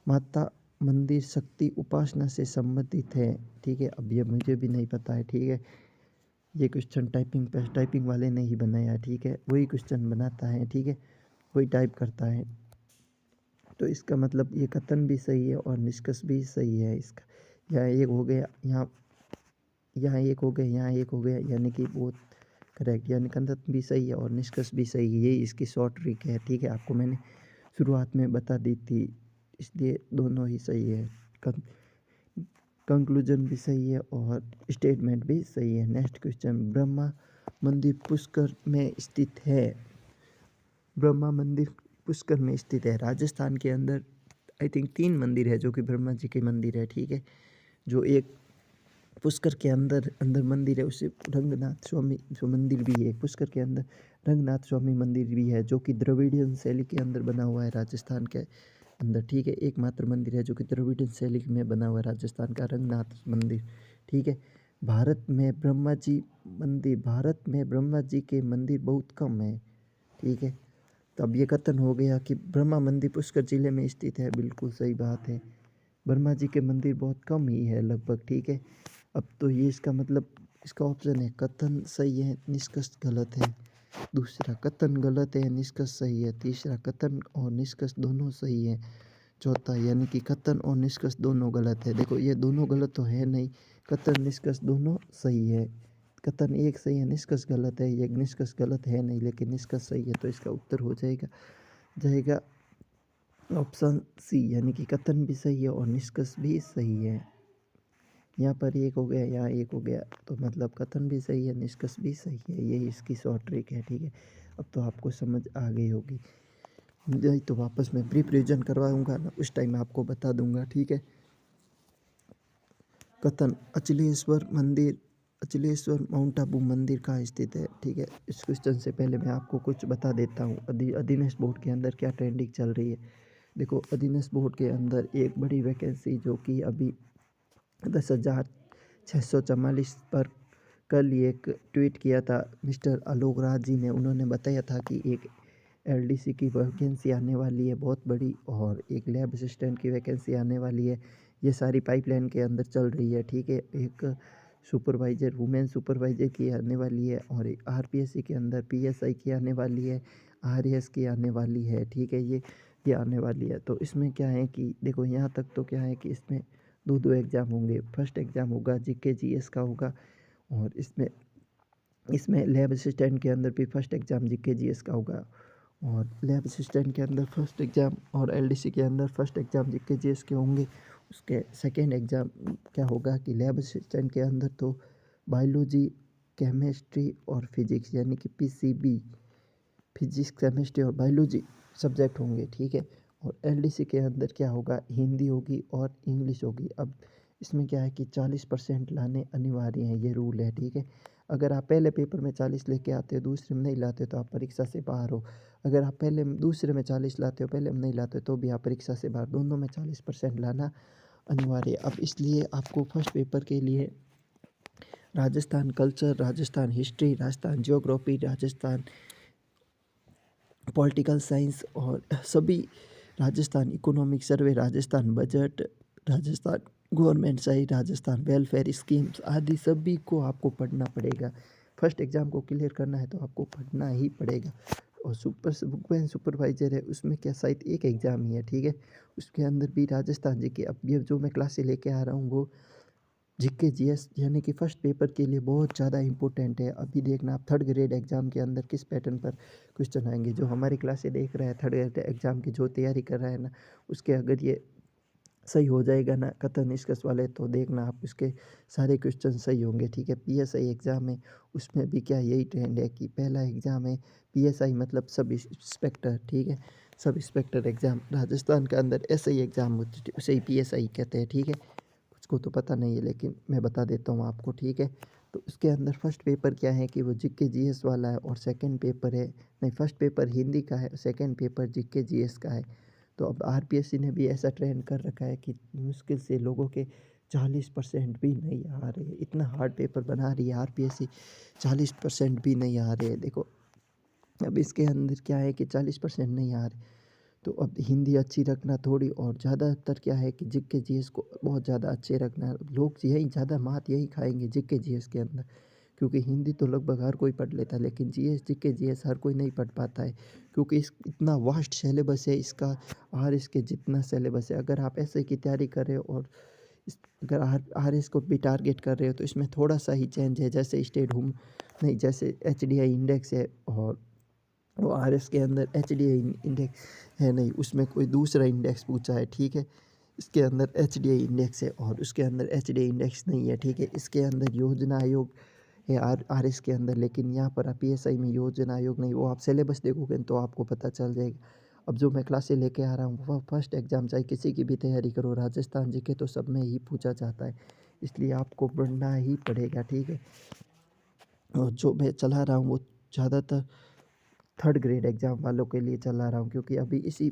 माता मंदिर शक्ति उपासना से संबंधित है। ठीक है, अब ये मुझे भी नहीं पता है। ठीक है, ये क्वेश्चन टाइपिंग वाले ने ही बनाया। ठीक है, वही क्वेश्चन बनाता है। ठीक है, वही टाइप करता है। तो इसका मतलब ये कथन भी सही है और निष्कर्ष भी सही है। इसका यहाँ एक हो गया, यहाँ एक हो गया, यहाँ एक हो गया, यानी कि बहुत करेक्ट, यानी कथन भी सही है और निष्कर्ष भी सही है। यही इसकी शॉर्ट ट्रिक है। ठीक है, आपको मैंने शुरुआत में बता दी थी, इसलिए दोनों ही सही है। कंक्लूजन भी सही है और स्टेटमेंट भी सही है। नेक्स्ट क्वेश्चन, ब्रह्मा मंदिर पुष्कर में स्थित है। ब्रह्मा मंदिर पुष्कर में स्थित है। राजस्थान के अंदर आई थिंक 3 मंदिर है जो कि ब्रह्मा जी के मंदिर है। ठीक है, जो एक पुष्कर के अंदर मंदिर है, उसे रंगनाथ स्वामी जो मंदिर भी है। पुष्कर के अंदर रंगनाथ स्वामी मंदिर भी है, जो कि द्रविडियन शैली के अंदर बना हुआ है राजस्थान के अंदर। ठीक है, एकमात्र मंदिर है जो कि द्रविडियन शैली में बना हुआ है राजस्थान का, रंगनाथ मंदिर। ठीक है, भारत में ब्रह्मा जी के मंदिर बहुत कम है, ठीक है। तो अब ये कथन हो गया कि ब्रह्मा मंदिर पुष्कर जिले में स्थित है, बिल्कुल सही बात है। ब्रह्मा जी के मंदिर बहुत कम ही है लगभग, ठीक है। अब तो ये इसका मतलब इसका ऑप्शन है, कथन सही है, निष्कर्ष गलत है। दूसरा कथन गलत है, निष्कर्ष सही है। तीसरा कथन और निष्कर्ष दोनों सही है। चौथा यानी कि कथन और निष्कर्ष दोनों गलत है। देखो ये दोनों गलत तो है नहीं, कथन निष्कर्ष दोनों सही है। कथन एक सही है, निष्कर्ष गलत है। ये निष्कर्ष गलत है नहीं लेकिन निष्कर्ष सही है, तो इसका उत्तर हो जाएगा ऑप्शन सी, यानी कि कथन भी सही है और निष्कर्ष भी सही है। यहाँ पर एक हो गया, यहाँ एक हो गया, तो मतलब कथन भी सही है, निष्कर्ष भी सही है। यही इसकी शॉर्ट ट्रिक है, ठीक है। अब तो आपको समझ आ गई होगी। नहीं तो वापस मैं ब्रीफ रिविजन करवाऊंगा ना, उस टाइम आपको बता दूंगा, ठीक है। कथन, अचलेश्वर माउंट आबू मंदिर कहाँ स्थित है, ठीक है। इस क्वेश्चन से पहले मैं आपको कुछ बता देता हूँ, अधीनस्थ बोर्ड के अंदर क्या ट्रेंडिंग चल रही है। देखो अधीनस्थ बोर्ड के अंदर एक बड़ी वैकेंसी जो कि अभी 10,644 पर कल ही एक ट्वीट किया था मिस्टर आलोक राज जी ने। उन्होंने बताया था कि एक एलडीसी की वैकेंसी आने वाली है बहुत बड़ी, और एक लैब असिस्टेंट की वैकेंसी आने वाली है। ये सारी पाइपलाइन के अंदर चल रही है, ठीक है। एक सुपरवाइज़र, वुमेन सुपरवाइज़र की आने वाली है, और एक आरपीएससी के अंदर पीएसआई की आने वाली है, आरएएस की आने वाली है, ठीक है। ये आने वाली है। तो इसमें क्या है कि देखो यहाँ तक तो क्या है कि इसमें दो एग्ज़ाम होंगे। फर्स्ट एग्ज़ाम होगा जीके जीएस का होगा, और इसमें लैब असिस्टेंट के अंदर भी फर्स्ट एग्ज़ाम जीके जीएस का होगा, और लैब असिस्टेंट के अंदर फर्स्ट एग्ज़ाम और एलडीसी के अंदर फर्स्ट एग्ज़ाम जीके जीएस के होंगे। उसके सेकेंड एग्ज़ाम क्या होगा कि लैब असिस्टेंट के अंदर तो बायोलॉजी, केमिस्ट्री और फिजिक्स यानी कि पीसीबी, फिजिक्स, केमिस्ट्री और बायोलॉजी सब्जेक्ट होंगे, ठीक है। और एलडीसी के अंदर क्या होगा, हिंदी होगी और इंग्लिश होगी। अब इसमें क्या है कि 40% लाने अनिवार्य हैं, ये रूल है, ठीक है। अगर आप पहले पेपर में 40 लेके आते हो, दूसरे में नहीं लाते तो आप परीक्षा से बाहर हो। अगर आप पहले दूसरे में 40 लाते हो, पहले में नहीं लाते तो भी आप परीक्षा से बाहर। दोनों में 40% लाना अनिवार्य है। अब इसलिए आपको फर्स्ट पेपर के लिए Rajasthan culture, Rajasthan history, Rajasthan geography, Rajasthan political science और सभी, Rajasthan economic survey, Rajasthan budget, Rajasthan government side, Rajasthan welfare schemes आदि सभी को आपको पढ़ना पड़ेगा। फर्स्ट एग्ज़ाम को क्लियर करना है तो आपको पढ़ना ही पड़ेगा। और वुमेन सुपरवाइजर है, उसमें क्या शायद एक एग्ज़ाम ही है, ठीक है। उसके अंदर भी राजस्थान जी के, अब ये जो मैं क्लासे लेके आ रहा हूँ वो जीके जीएस यानी कि फर्स्ट पेपर के लिए बहुत ज़्यादा इंपॉर्टेंट है। अभी देखना आप थर्ड ग्रेड एग्ज़ाम के अंदर किस पैटर्न पर क्वेश्चन आएंगे। जो हमारी क्लास से देख रहा है, थर्ड ग्रेड एग्ज़ाम की जो तैयारी कर रहा है ना, उसके अगर ये सही हो जाएगा ना कथन निष्कर्ष वाले, तो देखना आप उसके सारे क्वेश्चन सही होंगे, ठीक है। पीएसआई एग्ज़ाम है, उसमें भी क्या यही ट्रेंड है कि पहला एग्ज़ाम है पीएसआई मतलब सब इंस्पेक्टर, ठीक है। सब इंस्पेक्टर एग्ज़ाम राजस्थान के अंदर ऐसा ही एग्ज़ाम होती है, उसे ही पीएसआई कहते हैं, ठीक है। को तो पता नहीं है लेकिन मैं बता देता हूँ आपको, ठीक है। तो उसके अंदर फर्स्ट पेपर क्या है कि वो जीके जीएस वाला है, और सेकंड पेपर है, नहीं फर्स्ट पेपर हिंदी का है, सेकंड पेपर जीके जीएस का है। तो अब आरपीएससी ने भी ऐसा ट्रेंड कर रखा है कि मुश्किल से लोगों के 40% भी नहीं आ रहे, इतना हार्ड पेपर बना रही है आरपीएससी, 40% भी नहीं आ रहे। देखो अब इसके अंदर क्या है कि 40% नहीं आ रहे, तो अब हिंदी अच्छी रखना थोड़ी, और ज़्यादातर क्या है कि जीके जीएस को बहुत ज़्यादा अच्छे रखना। लोग यही ज़्यादा मात यही खाएंगे जीके जीएस के अंदर, क्योंकि हिंदी तो लगभग हर कोई पढ़ लेता है, लेकिन जीएस जीके जीएस हर कोई नहीं पढ़ पाता है, क्योंकि इस इतना वास्ट सिलेबस है इसका। आर एस के जितना सिलेबस है, अगर आप ऐसे की तैयारी कर रहे हो और अगर आर एस को भी टारगेट कर रहे हो तो इसमें थोड़ा सा ही चेंज है। जैसे स्टेट होम नहीं, जैसे एच डी आई इंडेक्स है, और वो आर एस के अंदर एच डी आई इंडेक्स है नहीं, उसमें कोई दूसरा इंडेक्स पूछा है, ठीक है। इसके अंदर एच डी आई इंडेक्स है और उसके अंदर एच डी आई इंडेक्स नहीं है, ठीक है। इसके अंदर योजना आयोग है आर एस के अंदर, लेकिन यहाँ पर पी एस आई में योजना आयोग नहीं। वो आप सिलेबस देखोगे तो आपको पता चल जाएगा। अब जो मैं क्लासे लेके आ रहा हूँ वह फर्स्ट एग्ज़ाम चाहे किसी की भी तैयारी करो, राजस्थान जी के तो सब में ही पूछा जाता है, इसलिए आपको पढ़ना ही पड़ेगा, ठीक है। और जो मैं चला रहा हूँ वो ज़्यादातर थर्ड ग्रेड एग्ज़ाम वालों के लिए चला रहा हूँ, क्योंकि अभी इसी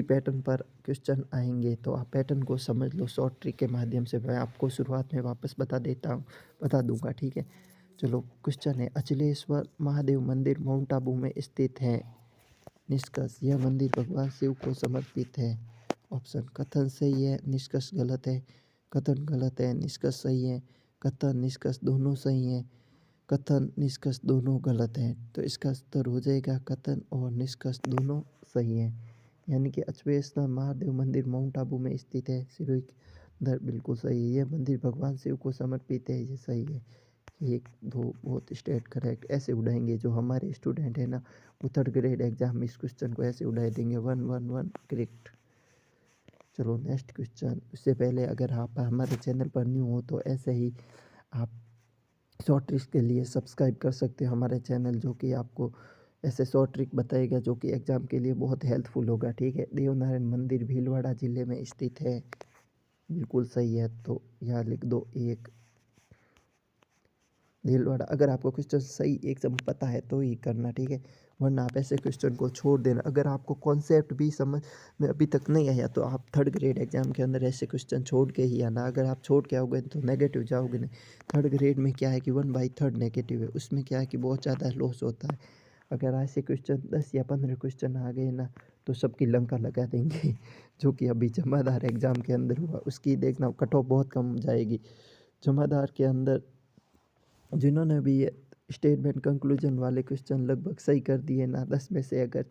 पैटर्न पर क्वेश्चन आएंगे, तो आप पैटर्न को समझ लो। शॉर्ट ट्रिक के माध्यम से मैं आपको शुरुआत में वापस बता दूंगा, ठीक है। चलो, क्वेश्चन है, अचलेश्वर महादेव मंदिर माउंट आबू में स्थित है। निष्कर्ष, यह मंदिर भगवान शिव को समर्पित है। ऑप्शन, कथन सही है, निष्कर्ष गलत है। कथन गलत है, निष्कर्ष सही है। कथन निष्कर्ष दोनों सही है। कथन निष्कर्ष दोनों गलत हैं। तो इसका उत्तर हो जाएगा कथन और निष्कर्ष दोनों सही है। यानी कि अचलेश्वर महादेव मंदिर माउंट आबू में स्थित है, सिरोही के अंदर, बिल्कुल सही है। यह मंदिर भगवान शिव को समर्पित है, ये सही है। 1 2 बहुत स्ट्रेट करेक्ट। ऐसे उड़ाएंगे जो हमारे स्टूडेंट है ना, वो थर्ड ग्रेड एग्जाम में इस क्वेश्चन को ऐसे उड़ाए देंगे। 1 1 1 करेक्ट। चलो नेक्स्ट क्वेश्चन। उससे पहले अगर आप हमारे चैनल पर न्यू हो तो ऐसे ही आप शॉर्ट ट्रिक्स के लिए सब्सक्राइब कर सकते हो हमारे चैनल, जो कि आपको ऐसे शॉर्ट ट्रिक बताएगा जो कि एग्ज़ाम के लिए बहुत हेल्पफुल होगा, ठीक है। देवनारायण मंदिर भीलवाड़ा जिले में स्थित है, बिल्कुल सही है। तो यहाँ लिख दो 1 भीलवाड़ा। अगर आपको क्वेश्चन सही एकदम पता है तो ही करना, ठीक है, वरना आप ऐसे क्वेश्चन को छोड़ देना। अगर आपको कॉन्सेप्ट भी समझ में अभी तक नहीं आया तो आप थर्ड ग्रेड एग्जाम के अंदर ऐसे क्वेश्चन छोड़ के ही आना। अगर आप छोड़ के आओगे तो नेगेटिव जाओगे नहीं। थर्ड ग्रेड में क्या है कि 1/3 नेगेटिव है, उसमें क्या है कि बहुत ज़्यादा लॉस होता है। अगर ऐसे क्वेश्चन 10 या 15 क्वेश्चन आ गए ना, तो सबकी लंका लगा देंगे जो कि अभी जमादार एग्ज़ाम के अंदर हुआ, उसकी देखना कट ऑफ बहुत कम जाएगी। जमादार के अंदर जिन्होंने भी ये स्टेटमेंट कंक्लूजन वाले क्वेश्चन लगभग सही कर दिए ना, 10 में से अगर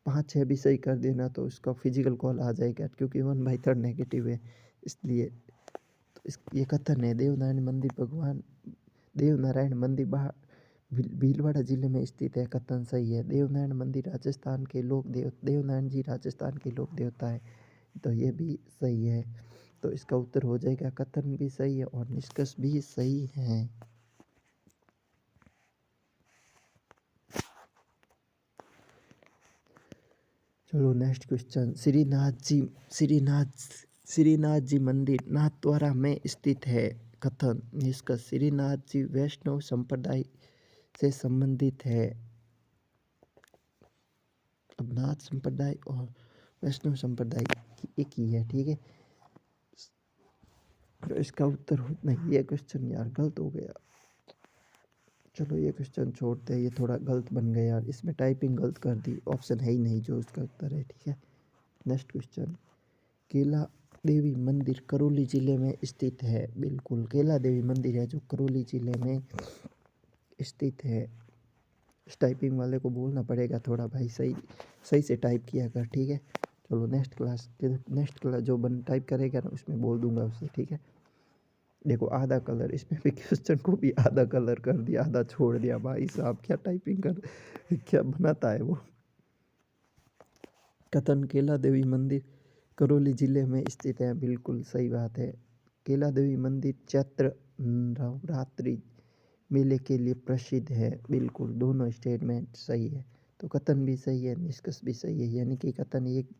5 6 भी सही कर देना, तो उसका फिजिकल कॉल आ जाएगा, क्योंकि 1/3 नेगेटिव है इसलिए। तो ये कथन है, देवनारायण मंदिर भीलवाड़ा जिले में स्थित है, कथन सही है। देवनारायण मंदिर राजस्थान के देवनारायण जी राजस्थान के लोक देवता है, तो ये भी सही है। तो इसका उत्तर हो जाएगा कथन भी सही है और निष्कर्ष भी सही है। चलो नेक्स्ट क्वेश्चन। श्रीनाथ जी मंदिर नाथद्वारा में स्थित है, कथन निष्कर्ष, श्रीनाथ जी वैष्णव संप्रदाय से संबंधित है। अब नाथ संप्रदाय और वैष्णव संप्रदाय एक ही है, ठीक है। तो इसका उत्तर नहीं, ये क्वेश्चन यार गलत हो गया। चलो ये क्वेश्चन छोड़ते हैं, ये थोड़ा गलत बन गया यार, इसमें टाइपिंग गलत कर दी, ऑप्शन है ही नहीं जो उसका उत्तर है, ठीक है। Next question. केला देवी मंदिर करौली जिले में स्थित है, बिल्कुल केला देवी मंदिर है जो करौली जिले में स्थित है। इस टाइपिंग वाले को बोलना पड़ेगा थोड़ा, भाई सही सही से टाइप किया कर, ठीक है। चलो नेक्स्ट क्लास जो टाइप करेगा ना, उसमें बोल दूंगा उससे, ठीक है। देखो आधा कलर, इसमें भी क्वेश्चन को भी आधा कलर कर दिया, आधा छोड़ दिया। भाई साहब क्या टाइपिंग कर क्या बनाता है वो। कथन, केला देवी मंदिर करौली जिले में स्थित है, बिल्कुल सही बात है। केला देवी मंदिर चैत्र नवरात्रि मेले के लिए प्रसिद्ध है, बिल्कुल दोनों स्टेटमेंट सही है। तो कथन भी सही है, निष्कर्ष भी सही है, यानी कि कथन 1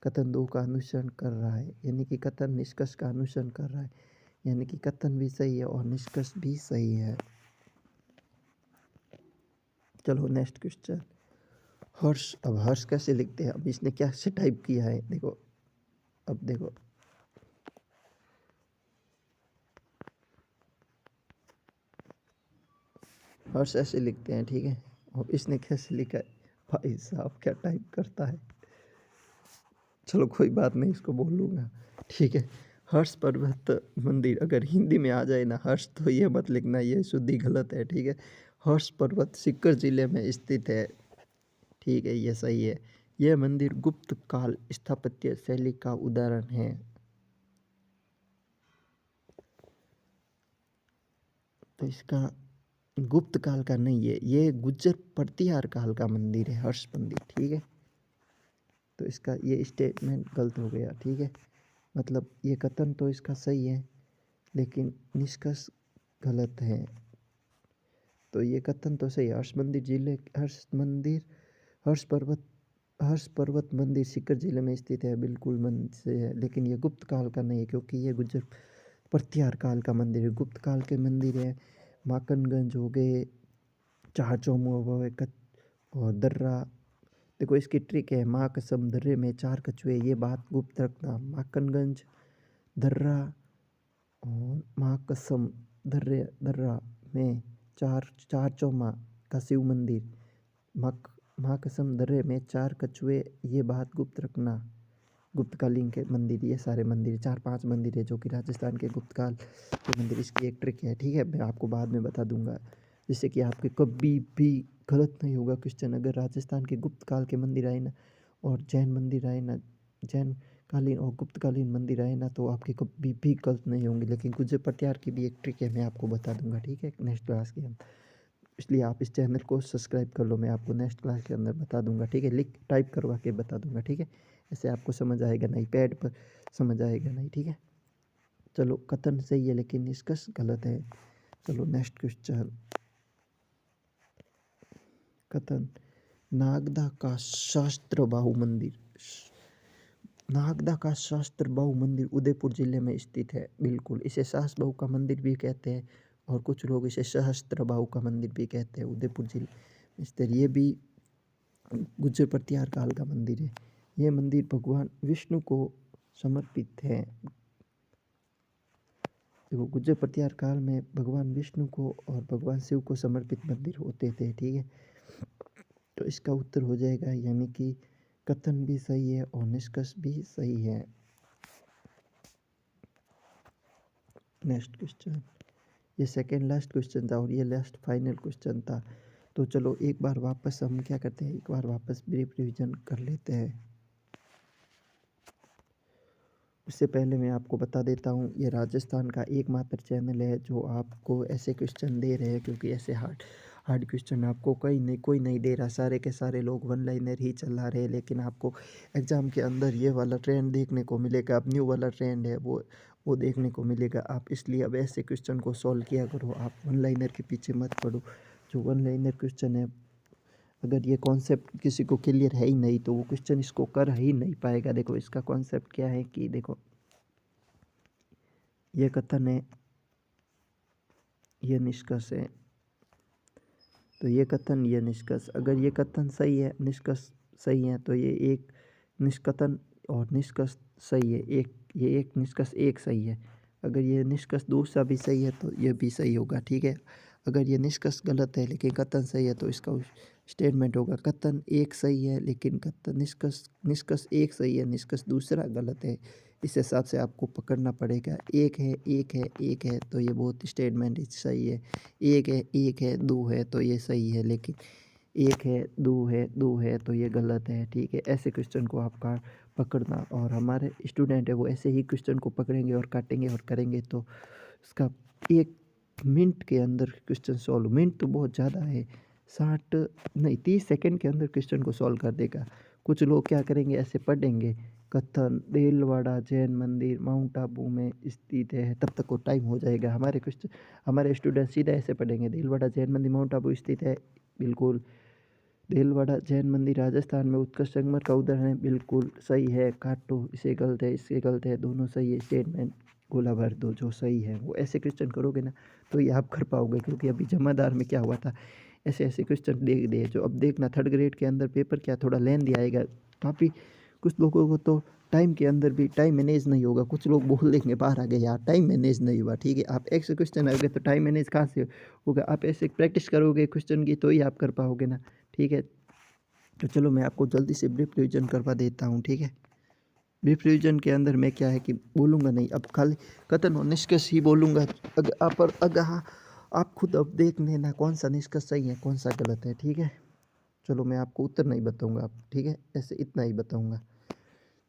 कथन 2 का अनुसरण कर रहा है, यानी कि कथन निष्कर्ष का अनुसरण कर रहा है, यानी कि कथन भी सही है और निष्कर्ष भी सही है। चलो नेक्स्ट क्वेश्चन। हर्ष। अब हर्ष कैसे लिखते हैं, अब इसने क्या से टाइप किया है, देखो। अब देखो, हर्ष ऐसे लिखते हैं, ठीक है। और इसने कैसे लिखा है, भाई साहब क्या टाइप करता है। चलो कोई बात नहीं, इसको बोल लूँगा, ठीक है। हर्ष पर्वत मंदिर, अगर हिंदी में आ जाए ना हर्ष, तो ये मत लिखना, ये शुद्धि गलत है, ठीक है। हर्ष पर्वत सीकर जिले में स्थित है, ठीक है, ये सही है। यह मंदिर गुप्त काल स्थापत्य शैली का उदाहरण है। तो इसका गुप्त काल का नहीं है, ये गुज्जर प्रतिहार काल का मंदिर है, हर्ष मंदिर, ठीक है। तो इसका ये स्टेटमेंट गलत हो गया, ठीक है। मतलब ये कथन तो इसका सही है, लेकिन निष्कर्ष गलत है। तो ये कथन तो सही है, हर्ष पर्वत मंदिर सीकर जिले में स्थित है, बिल्कुल मन से है, लेकिन ये गुप्त काल का नहीं है, क्योंकि ये गुज्जर प्रतिहार काल का मंदिर है। गुप्त काल के मंदिर है माकनगंज हो गए, चार चौमुआ हो गए, और दर्रा, देखो इसकी ट्रिक है, माँ कसम दर्रे में 4 कछुए ये बात गुप्त रखना। माखनगंज, दर्रा और माँ कसम दर्रे दर्रा में चार चार चौमा का शिव मंदिर। माँ कसम दर्रे में 4 कछुए ये बात गुप्त रखना। गुप्तकालीन के मंदिर, ये सारे मंदिर 4-5 मंदिर है जो कि राजस्थान के गुप्तकाल के मंदिर। इसकी एक ट्रिक है, ठीक है, मैं आपको बाद में बता दूंगा, जिससे कि आपके कभी भी गलत नहीं होगा क्वेश्चन। अगर राजस्थान के गुप्त काल के मंदिर आए ना और जैन मंदिर आए ना, जैन कालीन और गुप्तकालीन मंदिर आए ना, तो आपके कभी भी गलत नहीं होंगे। लेकिन गुज्जर पटियार की भी एक ट्रिक है, मैं आपको बता दूंगा, ठीक है, नेक्स्ट क्लास के अंदर। इसलिए आप इस चैनल को सब्सक्राइब कर लो, मैं आपको नेक्स्ट क्लास के अंदर बता दूंगा, ठीक है, लिख टाइप करवा के बता दूंगा, ठीक है। ऐसे आपको समझ आएगा नहीं, पैड पर समझ आएगा नहीं, ठीक है। चलो, कथन सही है लेकिन निष्कर्ष गलत है। चलो नेक्स्ट क्वेश्चन। कथन, नागदा का शास्त्र बाहु मंदिर। नागदा का शास्त्र बाहु मंदिर उदयपुर जिले में स्थित है। बिल्कुल, इसे सहस्त्र बाहु का मंदिर भी कहते हैं और कुछ लोग इसे सहस्त्र बाहु का मंदिर भी कहते हैं। उदयपुर जिले में स्थित ये भी गुज्जर पटियार काल का मंदिर है। ये मंदिर भगवान विष्णु को समर्पित है। देखो, गुज्जर पटियार काल में भगवान विष्णु को और भगवान शिव को समर्पित मंदिर होते थे, ठीक है। तो इसका उत्तर हो जाएगा, यानी कि कथन भी सही है और निष्कर्ष भी सही है। नेक्स्ट क्वेश्चन, ये सेकेंड लास्ट क्वेश्चन था और ये लास्ट फाइनल क्वेश्चन था। तो चलो एक बार वापस हम क्या करते हैं, एक बार वापस ब्रीफ रिवीजन कर लेते हैं। उससे पहले मैं आपको बता देता हूँ, ये राजस्थान का एकमात्र चैनल है जो आपको ऐसे क्वेश्चन दे रहे हैं, क्योंकि ऐसे हार्ड क्वेश्चन आपको कोई नहीं दे रहा। सारे के सारे लोग वन लाइनर ही चला रहे हैं, लेकिन आपको एग्ज़ाम के अंदर ये वाला ट्रेंड देखने को मिलेगा। अब न्यू वाला ट्रेंड है वो देखने को मिलेगा। आप इसलिए अब ऐसे क्वेश्चन को सॉल्व किया करो, आप वन लाइनर के पीछे मत पड़ो। जो वन लाइनर क्वेश्चन है, अगर ये कॉन्सेप्ट किसी को क्लियर है ही नहीं तो वो क्वेश्चन इसको कर ही नहीं पाएगा। देखो, इसका कॉन्सेप्ट क्या है कि देखो, ये कथन है, ये निष्कर्ष है। तो ये कथन, ये निष्कर्ष, अगर ये कथन सही है, निष्कर्ष सही है, तो ये एक निष्कथन और निष्कर्ष सही है। ये एक निष्कर्ष एक सही है। अगर ये निष्कर्ष दूसरा भी सही है तो ये भी सही होगा, ठीक है। अगर ये निष्कर्ष गलत है लेकिन कथन सही है तो इसका स्टेटमेंट होगा, कथन एक सही है लेकिन कथन निष्कर्ष एक सही है, निष्कर्ष दूसरा गलत है। इस हिसाब से आपको पकड़ना पड़ेगा। एक है, एक है, एक है, तो ये बहुत स्टेटमेंट सही है। एक है, दो है तो ये सही है, लेकिन एक है, दो है तो ये गलत है, ठीक है। ऐसे क्वेश्चन को आपका पकड़ना, और हमारे स्टूडेंट है वो ऐसे ही क्वेश्चन को पकड़ेंगे और काटेंगे और करेंगे, तो इसका 1 मिनट के अंदर क्वेश्चन सॉल्व। मिनट तो बहुत ज़्यादा है, 60 नहीं 30 सेकंड के अंदर क्वेश्चन को सॉल्व कर देगा। कुछ लोग क्या करेंगे, ऐसे पढ़ेंगे, कथन देलवाड़ा जैन मंदिर माउंट आबू में स्थित है, तब तक वो टाइम हो जाएगा। हमारे स्टूडेंट सीधा ऐसे पढ़ेंगे, देलवाड़ा जैन मंदिर माउंट आबू स्थित है। बिल्कुल, देलवाड़ा जैन मंदिर राजस्थान में उत्कृष्ट संगमरमर का उदाहरण है। बिल्कुल सही है, काटो, इसे गलत है, इससे गलत है, दोनों सही है। स्टेटमेंट गोला भर दो, जो सही है वो। ऐसे क्वेश्चन करोगे ना तो ये आप कर पाओगे, क्योंकि अभी जमादार में क्या हुआ था, ऐसे ऐसे क्वेश्चन दे दिए जो अब देखना थर्ड ग्रेड के अंदर पेपर क्या थोड़ा लेंदी आएगा। काफ़ी कुछ लोगों को तो टाइम के अंदर भी टाइम मैनेज नहीं होगा। कुछ लोग बोल देंगे बाहर आ गए यार, टाइम मैनेज नहीं हुआ, ठीक है। आप ऐसे क्वेश्चन आ गए तो टाइम मैनेज कहाँ से होगा। आप ऐसे प्रैक्टिस करोगे क्वेश्चन की तो ही आप कर पाओगे ना, ठीक है। तो चलो मैं आपको जल्दी से ब्रीफ रिवीजन करवा देता हूँ, ठीक है। ब्रीफ रिवीजन के अंदर मैं क्या है कि बोलूँगा नहीं, अब खाली कथन और निष्कर्ष ही बोलूँगा। अगर आप खुद अब देख लेना कौन सा निष्कर्ष सही है कौन सा गलत है, ठीक है। चलो मैं आपको उत्तर नहीं बताऊँगा आप, ठीक है, ऐसे इतना ही बताऊँगा।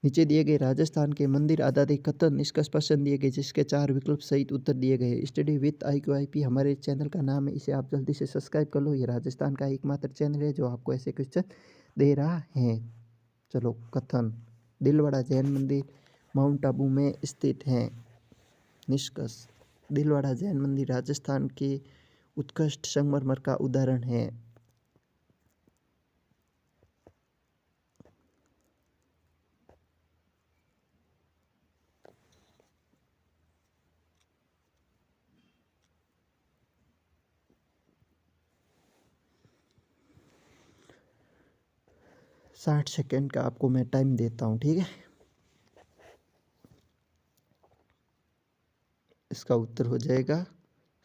नीचे दिए गए राजस्थान के मंदिर आधारित कथन निष्कर्ष प्रश्न दिए गए, जिसके 4 विकल्प सहित उत्तर दिए गए। स्टडी विथ IQIP हमारे चैनल का नाम है, इसे आप जल्दी से सब्सक्राइब कर लो। ये राजस्थान का एकमात्र चैनल है जो आपको ऐसे क्वेश्चन दे रहा है। चलो, कथन दिलवाड़ा जैन मंदिर माउंट आबू में स्थित है। निष्कर्ष, दिलवाड़ा जैन मंदिर राजस्थान के उत्कृष्ट संगमरमर का उदाहरण है। 60 सेकेंड का आपको मैं टाइम देता हूँ, ठीक है। इसका उत्तर हो जाएगा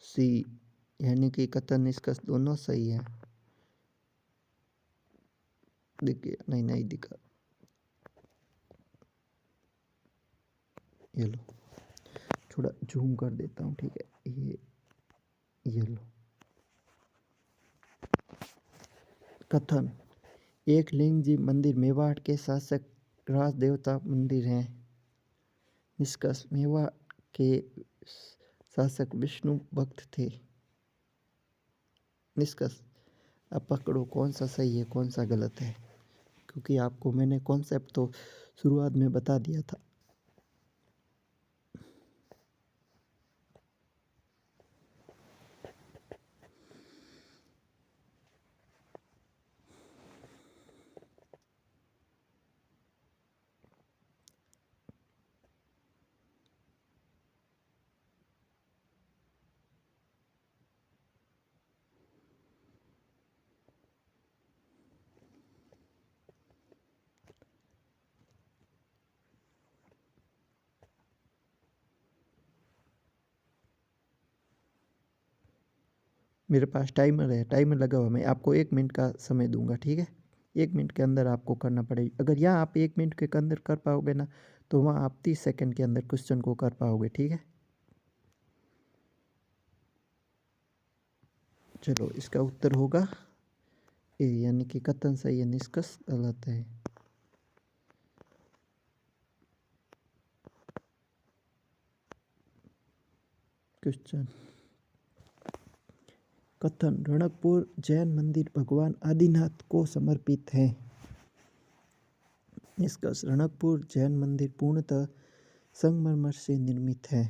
सी, यानी कि कथन निष्कर्ष दोनों सही है। देखिए नहीं दिखा, ये लो, थोड़ा जूम कर देता हूँ, ठीक है। ये लो, कथन, एक लिंग जी मंदिर मेवाड़ के शासक राज देवता मंदिर है। निष्कर्ष, मेवाड़ के शासक विष्णु भक्त थे। निष्कर्ष, अब पकड़ो कौन सा सही है कौन सा गलत है, क्योंकि आपको मैंने कॉन्सेप्ट तो शुरुआत में बता दिया था। मेरे पास टाइमर है, टाइमर लगा हुआ, मैं आपको 1 मिनट का समय दूंगा, ठीक है। 1 मिनट के अंदर आपको करना पड़ेगा। अगर यहाँ आप 1 मिनट के अंदर कर पाओगे ना, तो वहाँ आप 30 सेकंड के अंदर क्वेश्चन को कर पाओगे, ठीक है। चलो, इसका उत्तर होगा ए, यानी कि कथन सही है, निष्कर्ष गलत है। क्वेश्चन, कथन, रणकपुर जैन मंदिर भगवान आदिनाथ को समर्पित है। निष्कर्ष, रणकपुर जैन मंदिर पूर्णतः संगमरमर से निर्मित है।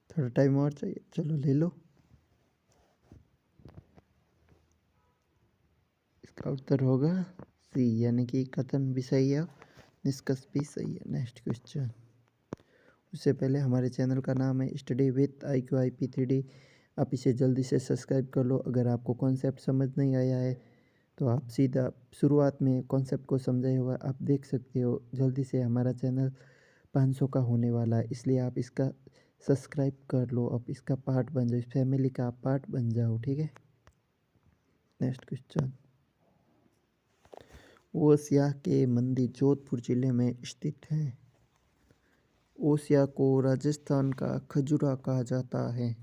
थोड़ा टाइम और चाहिए, चलो ले लो। इसका उत्तर होगा सी, यानी कि कथन भी सही है, निष्कर्ष भी सही है। Next question. उससे पहले हमारे चैनल का नाम है स्टडी विथ IQIP3D। आप इसे जल्दी से सब्सक्राइब कर लो। अगर आपको कॉन्सेप्ट समझ नहीं आया है तो आप सीधा शुरुआत में कॉन्सेप्ट को समझाया हुआ आप देख सकते हो। जल्दी से हमारा चैनल 500 का होने वाला है, इसलिए आप इसका सब्सक्राइब कर लो, आप इसका पार्ट बन जाओ, इस फैमिली का आप पार्ट बन जाओ, ठीक है। नेक्स्ट क्वेश्चन, ओसिया के मंदिर जोधपुर जिले में स्थित है। ओसिया को राजस्थान का खजुरा कहा जाता है।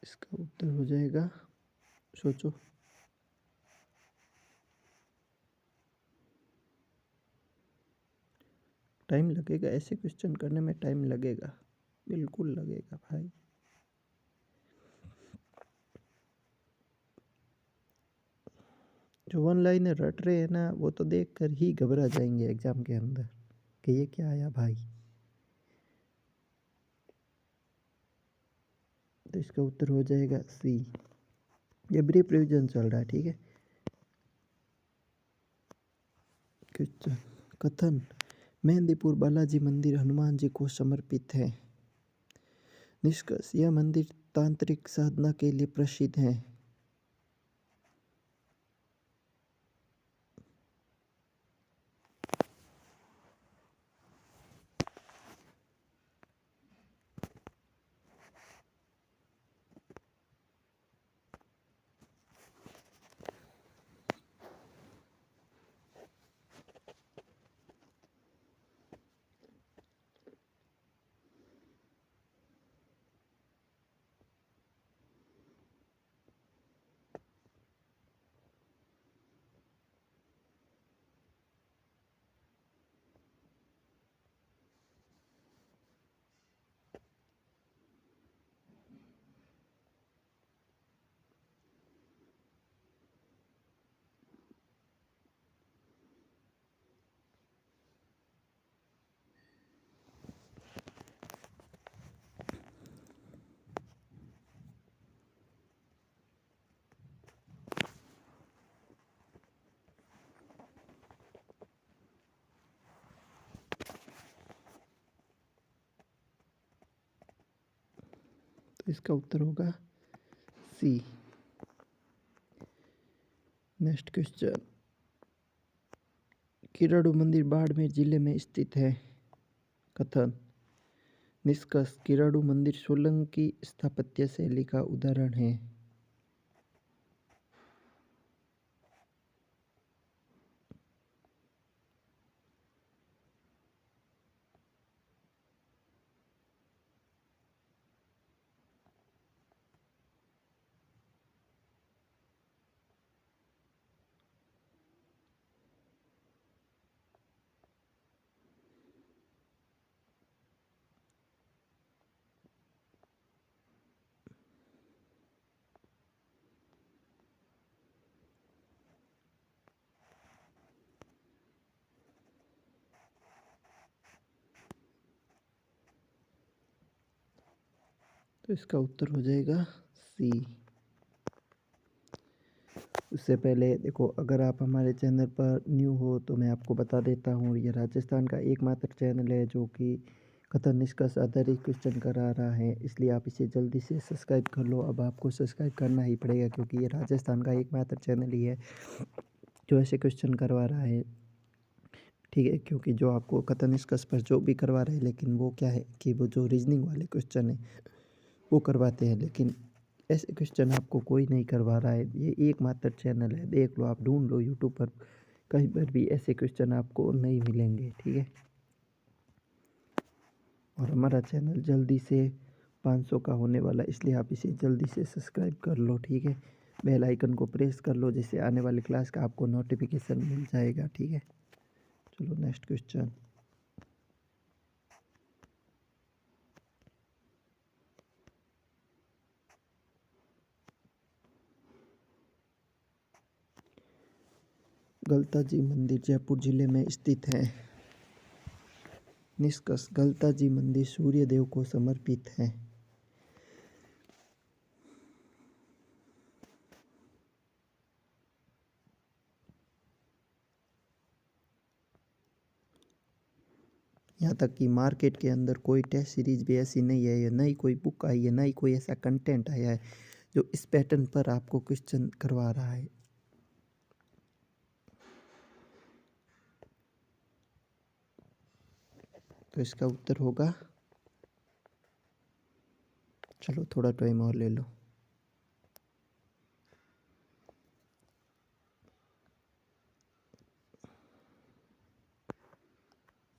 इसका उत्तर हो जाएगा, सोचो। टाइम लगेगा, ऐसे क्वेश्चन करने में टाइम लगेगा, बिल्कुल लगेगा भाई। जो वन लाइनर रट रहे हैं ना वो तो देख कर ही घबरा जाएंगे एग्ज़ाम के अंदर कि ये क्या आया भाई। तो इसका उत्तर हो जाएगा सी। ये ब्रीफ रिविजन चल रहा है, ठीक है। क्वेश्चन कथन मेहंदीपुर बालाजी मंदिर हनुमान जी को समर्पित है। निष्कर्ष यह मंदिर तांत्रिक साधना के लिए प्रसिद्ध है। तो इसका उत्तर होगा सी। नेक्स्ट क्वेश्चन किराड़ू मंदिर बाड़मेर जिले में स्थित है। कथन निष्कर्ष किराड़ू मंदिर सोलंकी स्थापत्य शैली का उदाहरण है। तो इसका उत्तर हो जाएगा सी। उससे पहले देखो, अगर आप हमारे चैनल पर न्यू हो तो मैं आपको बता देता हूँ, ये राजस्थान का एकमात्र चैनल है जो कि कथन निष्कर्ष आधारित क्वेश्चन करा रहा है, इसलिए आप इसे जल्दी से सब्सक्राइब कर लो। अब आपको सब्सक्राइब करना ही पड़ेगा क्योंकि ये राजस्थान का एकमात्र चैनल ही है जो ऐसे क्वेश्चन करवा रहा है, ठीक है। क्योंकि जो आपको कथन निष्कर्ष पर जो भी करवा रहे हैं, लेकिन वो क्या है कि वो जो रीजनिंग वाले क्वेश्चन है वो करवाते हैं, लेकिन ऐसे क्वेश्चन आपको कोई नहीं करवा रहा है। ये एकमात्र चैनल है, देख लो, आप ढूंढ लो यूट्यूब पर, कहीं पर भी ऐसे क्वेश्चन आपको नहीं मिलेंगे, ठीक है। और हमारा चैनल जल्दी से 500 का होने वाला, इसलिए आप इसे जल्दी से सब्सक्राइब कर लो, ठीक है। बेल आइकन को प्रेस कर लो जिससे आने वाली क्लास का आपको नोटिफिकेशन मिल जाएगा, ठीक है। चलो नेक्स्ट क्वेश्चन गलता जी मंदिर जयपुर जिले में स्थित है। निष्कर्ष गलता जी मंदिर सूर्य देव को समर्पित है। यहाँ तक कि मार्केट के अंदर कोई टेस्ट सीरीज भी ऐसी नहीं है, या नई कोई बुक आई है, नई कोई ऐसा कंटेंट आया है जो इस पैटर्न पर आपको क्वेश्चन करवा रहा है। तो इसका उत्तर होगा, चलो थोड़ा टाइम और ले लो,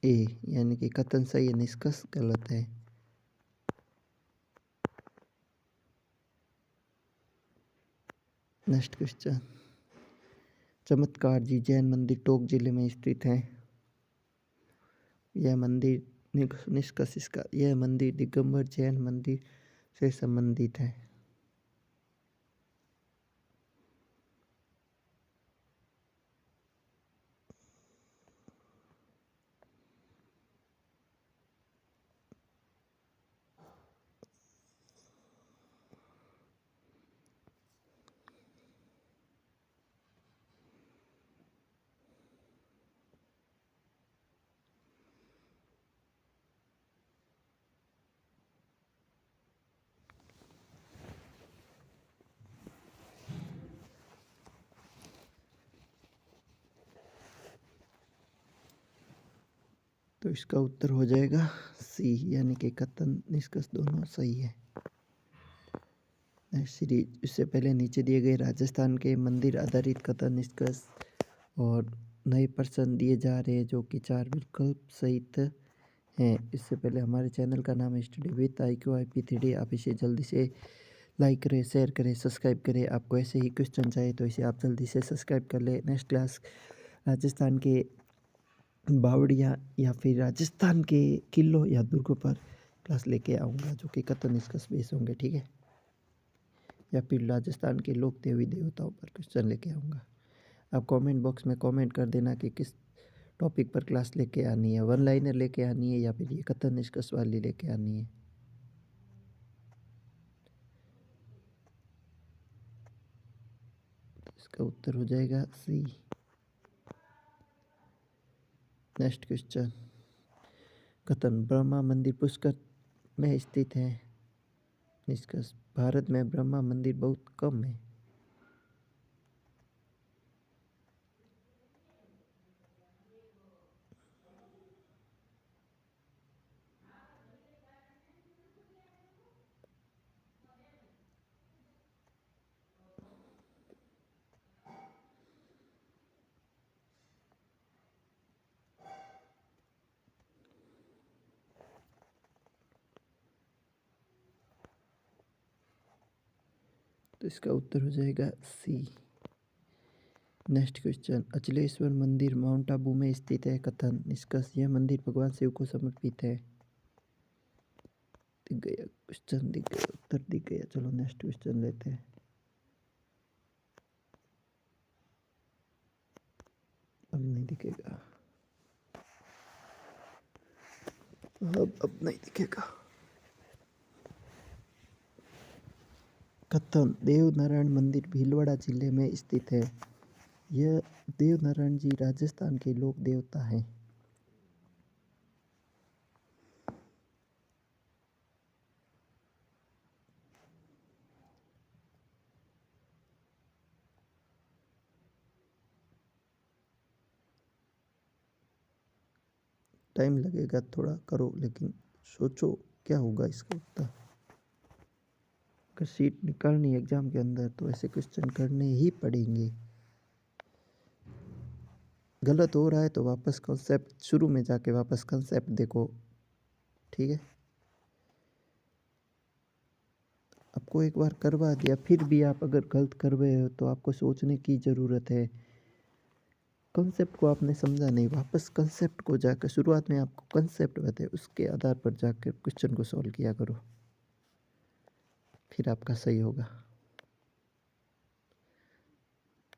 ए, यानी कि कथन सही है, निष्कर्ष गलत है। नेक्स्ट क्वेश्चन चमत्कार जी जैन मंदिर टोंक जिले में स्थित है। यह मंदिर निष्कर्ष इसका, यह मंदिर दिगंबर जैन मंदिर से संबंधित है। तो इसका उत्तर हो जाएगा सी, यानी कि कथन निष्कर्ष दोनों सही है। सीरीज इससे पहले नीचे दिए गए राजस्थान के मंदिर आधारित कथन निष्कर्ष और नए प्रश्न दिए जा रहे हैं जो कि 4 विकल्प सहित हैं। इससे पहले हमारे चैनल का नाम है स्टडी विद IQIP3D। आप इसे जल्दी से लाइक करें, शेयर करें, सब्सक्राइब करें। आपको ऐसे ही क्वेश्चन चाहिए तो इसे आप जल्दी से सब्सक्राइब कर लें। नेक्स्ट क्लास राजस्थान के बावड़िया या फिर राजस्थान के किलों या दुर्गों पर क्लास लेके आऊँगा जो कि कथन निष्कर्ष बेस होंगे, ठीक है। या फिर राजस्थान के लोक देवी देवताओं पर क्वेश्चन लेके आऊँगा। आप कमेंट बॉक्स में कमेंट कर देना कि किस टॉपिक पर क्लास लेके आनी है, वन लाइनर लेके आनी है या फिर ये कथन निष्कर्ष वाली लेके आनी है। तो इसका उत्तर हो जाएगा सी। नेक्स्ट क्वेश्चन, कथन ब्रह्मा मंदिर पुष्कर में स्थित है। निष्कर्ष भारत में ब्रह्मा मंदिर बहुत कम है। तो इसका उत्तर हो जाएगा सी। नेक्स्ट क्वेश्चन, अचलेश्वर मंदिर माउंट आबू में स्थित है। कथन निष्कर्ष यह मंदिर भगवान शिव को समर्पित है। दिख गया क्वेश्चन, दिख गया उत्तर, दिख गया। चलो नेक्स्ट क्वेश्चन लेते हैं। अब नहीं दिखेगा, अब नहीं दिखेगा। कथन देवनारायण मंदिर भीलवाड़ा जिले में स्थित है। यह देवनारायण जी राजस्थान के लोक देवता हैं। टाइम लगेगा थोड़ा, करो लेकिन सोचो क्या होगा इसका उत्तर। अगर सीट निकालनी है एग्जाम के अंदर तो ऐसे क्वेश्चन करने ही पड़ेंगे। गलत हो रहा है तो वापस कंसेप्ट शुरू में जाके वापस कंसेप्ट देखो, ठीक है। आपको एक बार करवा दिया फिर भी आप अगर गलत कर रहे हो तो आपको सोचने की ज़रूरत है। कंसेप्ट को आपने समझा नहीं, वापस कंसेप्ट को जाकर शुरुआत में आपको कंसेप्ट बताए उसके आधार पर जाकर क्वेश्चन को सॉल्व किया करो, फिर आपका सही होगा।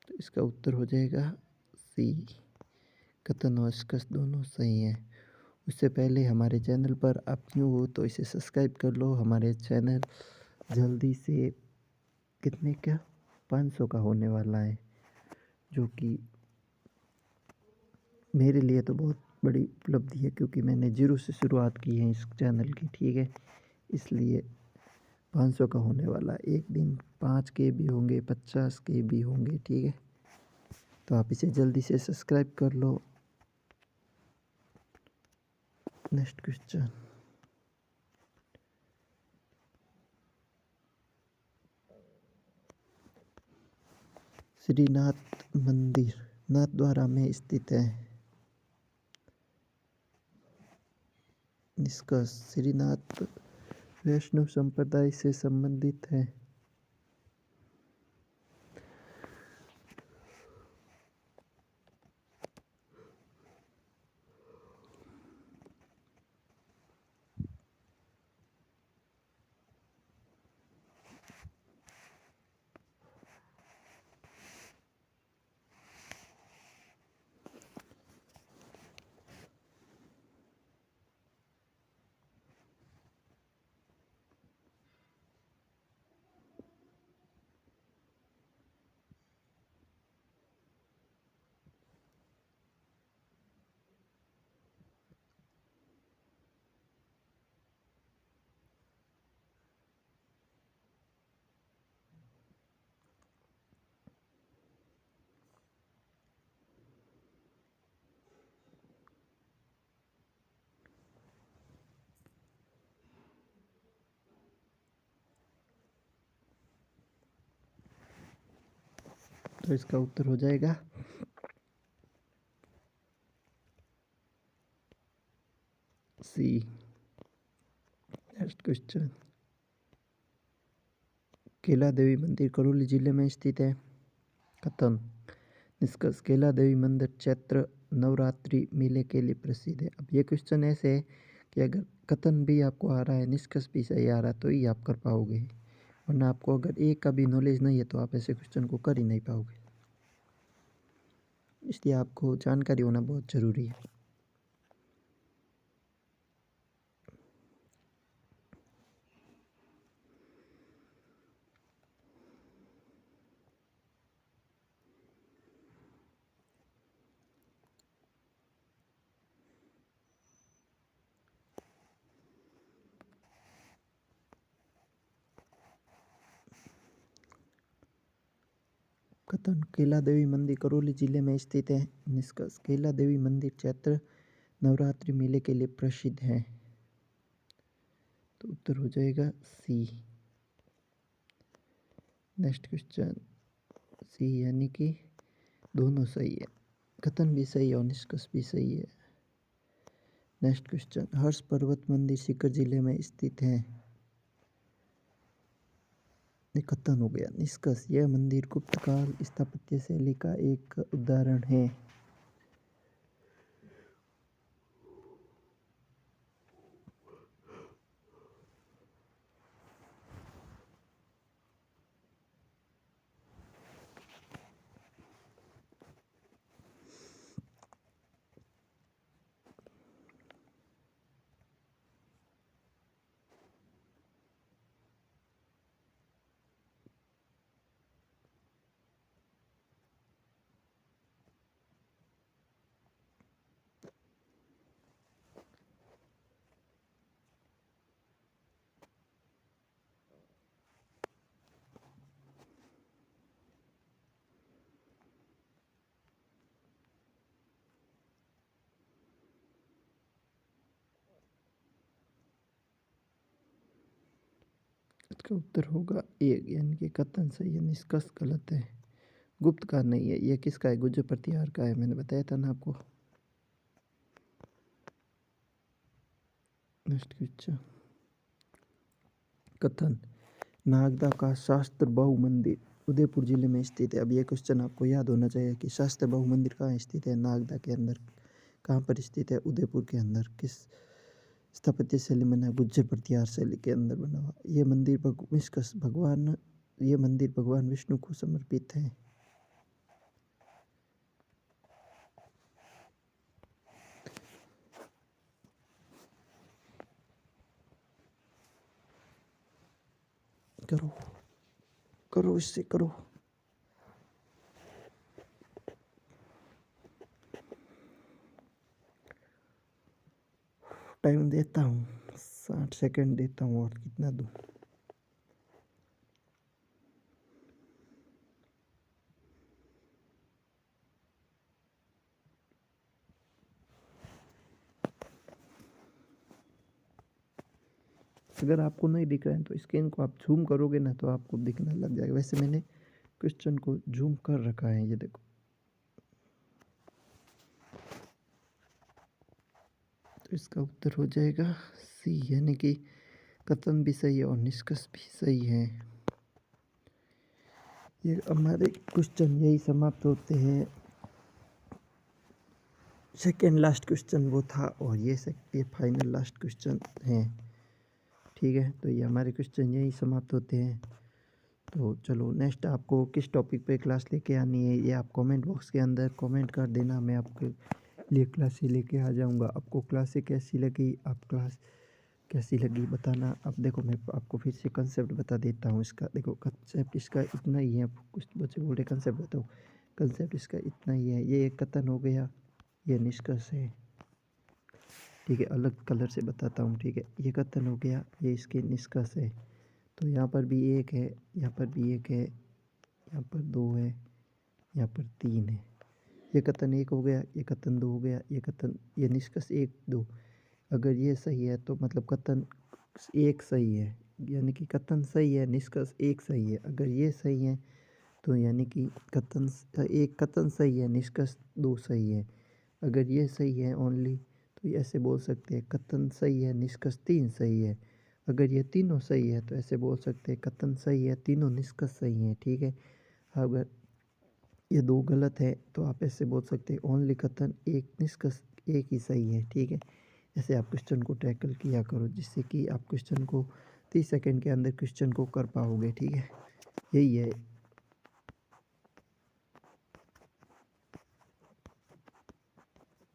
तो इसका उत्तर हो जाएगा सी, कथन और निष्कर्ष दोनों सही हैं। उससे पहले हमारे चैनल पर आप न्यू हो तो इसे सब्सक्राइब कर लो। हमारे चैनल जल्दी से कितने क्या 500 का होने वाला है, जो कि मेरे लिए तो बहुत बड़ी उपलब्धि है क्योंकि मैंने जीरो से शुरुआत की है इस चैनल की, ठीक है। इसलिए 500 का होने वाला है। एक दिन 5 के भी होंगे, 50 के भी होंगे, ठीक है। तो आप इसे जल्दी से सब्सक्राइब कर लो। नेक्स्ट क्वेश्चन, श्रीनाथ मंदिर नाथद्वारा में स्थित है। निष्कर्ष श्रीनाथ वैष्णव संप्रदाय से संबंधित है। तो इसका उत्तर हो जाएगा सी। नेक्स्ट क्वेश्चन, कैला देवी मंदिर करौली जिले में स्थित है। कथन, निष्कर्ष, कैला देवी मंदिर चैत्र नवरात्रि मेले के लिए प्रसिद्ध है। अब ये क्वेश्चन ऐसे है कि अगर कथन भी आपको आ रहा है, निष्कर्ष भी सही आ रहा है, तो ही आप कर पाओगे, वरना आपको अगर एक का भी नॉलेज नहीं है तो आप ऐसे क्वेश्चन को कर ही नहीं पाओगे। इसलिए आपको जानकारी होना बहुत ज़रूरी है। कथन, कैला देवी मंदिर करौली जिले में स्थित है। निष्कर्ष, कैला देवी मंदिर चैत्र नवरात्रि मेले के लिए प्रसिद्ध है। तो उत्तर हो जाएगा सी। नेक्स्ट क्वेश्चन, सी यानी कि दोनों सही है, कथन भी सही है और निष्कर्ष भी सही है। नेक्स्ट क्वेश्चन, हर्ष पर्वत मंदिर सीकर जिले में स्थित है। ये कथन हो गया। निष्कर्ष, यह मंदिर गुप्त काल स्थापत्य शैली का एक उदाहरण है। इसका उत्तर होगा ए, यानी कि कथन सही है, निष्कर्ष गलत है। गुप्त का नहीं है, ये किसका है, गुज्जर प्रतिहार का है, मैंने बताया था ना आपको। नेक्स्ट क्वेश्चन, कथन, नागदा का शास्त्र बहु मंदिर उदयपुर जिले में स्थित है। अब ये क्वेश्चन आपको याद होना चाहिए कि शास्त्र बहु मंदिर कहाँ स्थित है, नागदा के अंदर। कहाँ पर स्थित है, उदयपुर के अंदर। किस स्थापत्य शैली में बना, गुज्जर प्रतिहार शैली के अंदर बना हुआ। ये मंदिर भगवान विष्णु को समर्पित है। करो करो, इससे करो। टाइम देता हूँ, 60 सेकंड देता हूँ, और कितना दूँ। अगर आपको नहीं दिख रहा है तो स्क्रीन को आप जूम करोगे ना तो आपको दिखने लग जाएगा। वैसे मैंने क्वेश्चन को जूम कर रखा है, ये देखो। तो इसका उत्तर हो जाएगा सी, यानी कि कथन भी सही है और निष्कर्ष भी सही है। ये हमारे क्वेश्चन यही समाप्त होते हैं। सेकेंड लास्ट क्वेश्चन वो था, और ये फाइनल लास्ट क्वेश्चन है। ठीक है, तो ये हमारे क्वेश्चन यही समाप्त होते हैं। तो चलो, नेक्स्ट आपको किस टॉपिक पे क्लास लेके आनी है, ये आप कमेंट बॉक्स के अंदर कमेंट कर देना। मैं आपके लिए क्लासें लेके आ जाऊंगा। आपको क्लासें कैसी लगी, आप क्लास कैसी लगी बताना। अब देखो, मैं आपको फिर से कंसेप्ट बता देता हूँ इसका। देखो, कंसेप्ट इसका इतना ही है। कुछ बच्चे बोले कंसेप्ट बताओ, कंसेप्ट इसका इतना ही है। ये एक कथन हो गया, ये निष्कर्ष है। ठीक है, अलग कलर से बताता हूँ। ठीक है, ये कथन हो गया, ये इसके निष्कर्ष है। तो यहाँ पर भी एक है, यहाँ पर भी एक है, यहाँ पर दो है, यहाँ पर तीन है। ये कथन एक हो गया, ये कथन दो हो गया, ये कथन, ये निष्कर्ष एक दो। अगर ये सही है तो मतलब कथन एक सही है, यानी कि कथन सही है, निष्कर्ष एक सही है। अगर ये सही है तो यानी कि एक कथन सही है, निष्कर्ष दो सही है। अगर ये सही है ओनली, तो ये ऐसे बोल सकते हैं कथन सही है, निष्कर्ष तीन सही है। अगर ये तीनों सही है तो ऐसे बोल सकते हैं कथन सही है, तीनों निष्कर्ष सही हैं, ठीक है। अगर ये दो गलत है तो आप ऐसे बोल सकते हैं ओनली कथन एक निष्कर्ष एक ही सही है, ठीक है। ऐसे आप क्वेश्चन को टैकल किया करो, जिससे कि आप क्वेश्चन को 30 सेकंड के अंदर क्वेश्चन को कर पाओगे, ठीक है। यही है,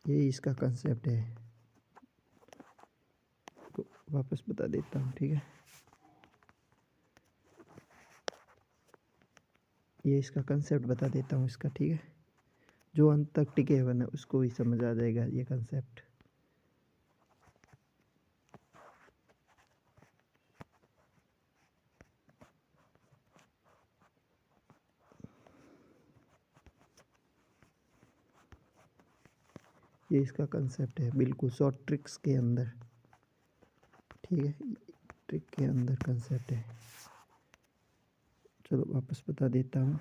यही इसका कंसेप्ट है। तो वापस बता देता हूँ, ठीक है। ये इसका कंसेप्ट बता देता हूँ इसका, ठीक है। जो अंत तक टिके हुए ना उसको ही समझ आ जाएगा ये कंसेप्ट। ये इसका कंसेप्ट है, बिल्कुल शॉर्ट ट्रिक्स के अंदर, ठीक है। ट्रिक के अंदर कंसेप्ट है। चलो वापस बता देता हूँ।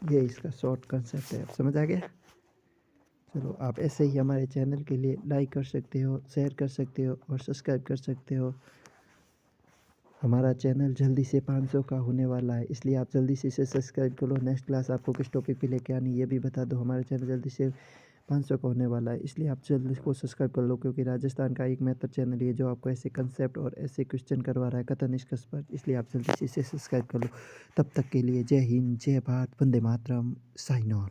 ये इसका शॉर्ट कंसेप्ट है, अब समझ आ गया। चलो आप ऐसे ही हमारे चैनल के लिए लाइक कर सकते हो, शेयर कर सकते हो और सब्सक्राइब कर सकते हो। हमारा चैनल जल्दी से 500 का होने वाला है, इसलिए आप जल्दी से इसे सब्सक्राइब कर लो। नेक्स्ट क्लास आपको किस टॉपिक पे लेके आनी ये भी बता दो। हमारा चैनल जल्दी से 500 का होने वाला है, इसलिए आप जल्दी इसको सब्सक्राइब कर लो, क्योंकि राजस्थान का एक मेहतर चैनल है जो आपको ऐसे कंसेप्ट और ऐसे क्वेश्चन करवा रहा है कथन निष्कर्ष पर, इसलिए आप जल्दी से इसे सब्सक्राइब कर लो। तब तक के लिए जय हिंद, जय भारत, वंदे मातरम, साइन ऑन।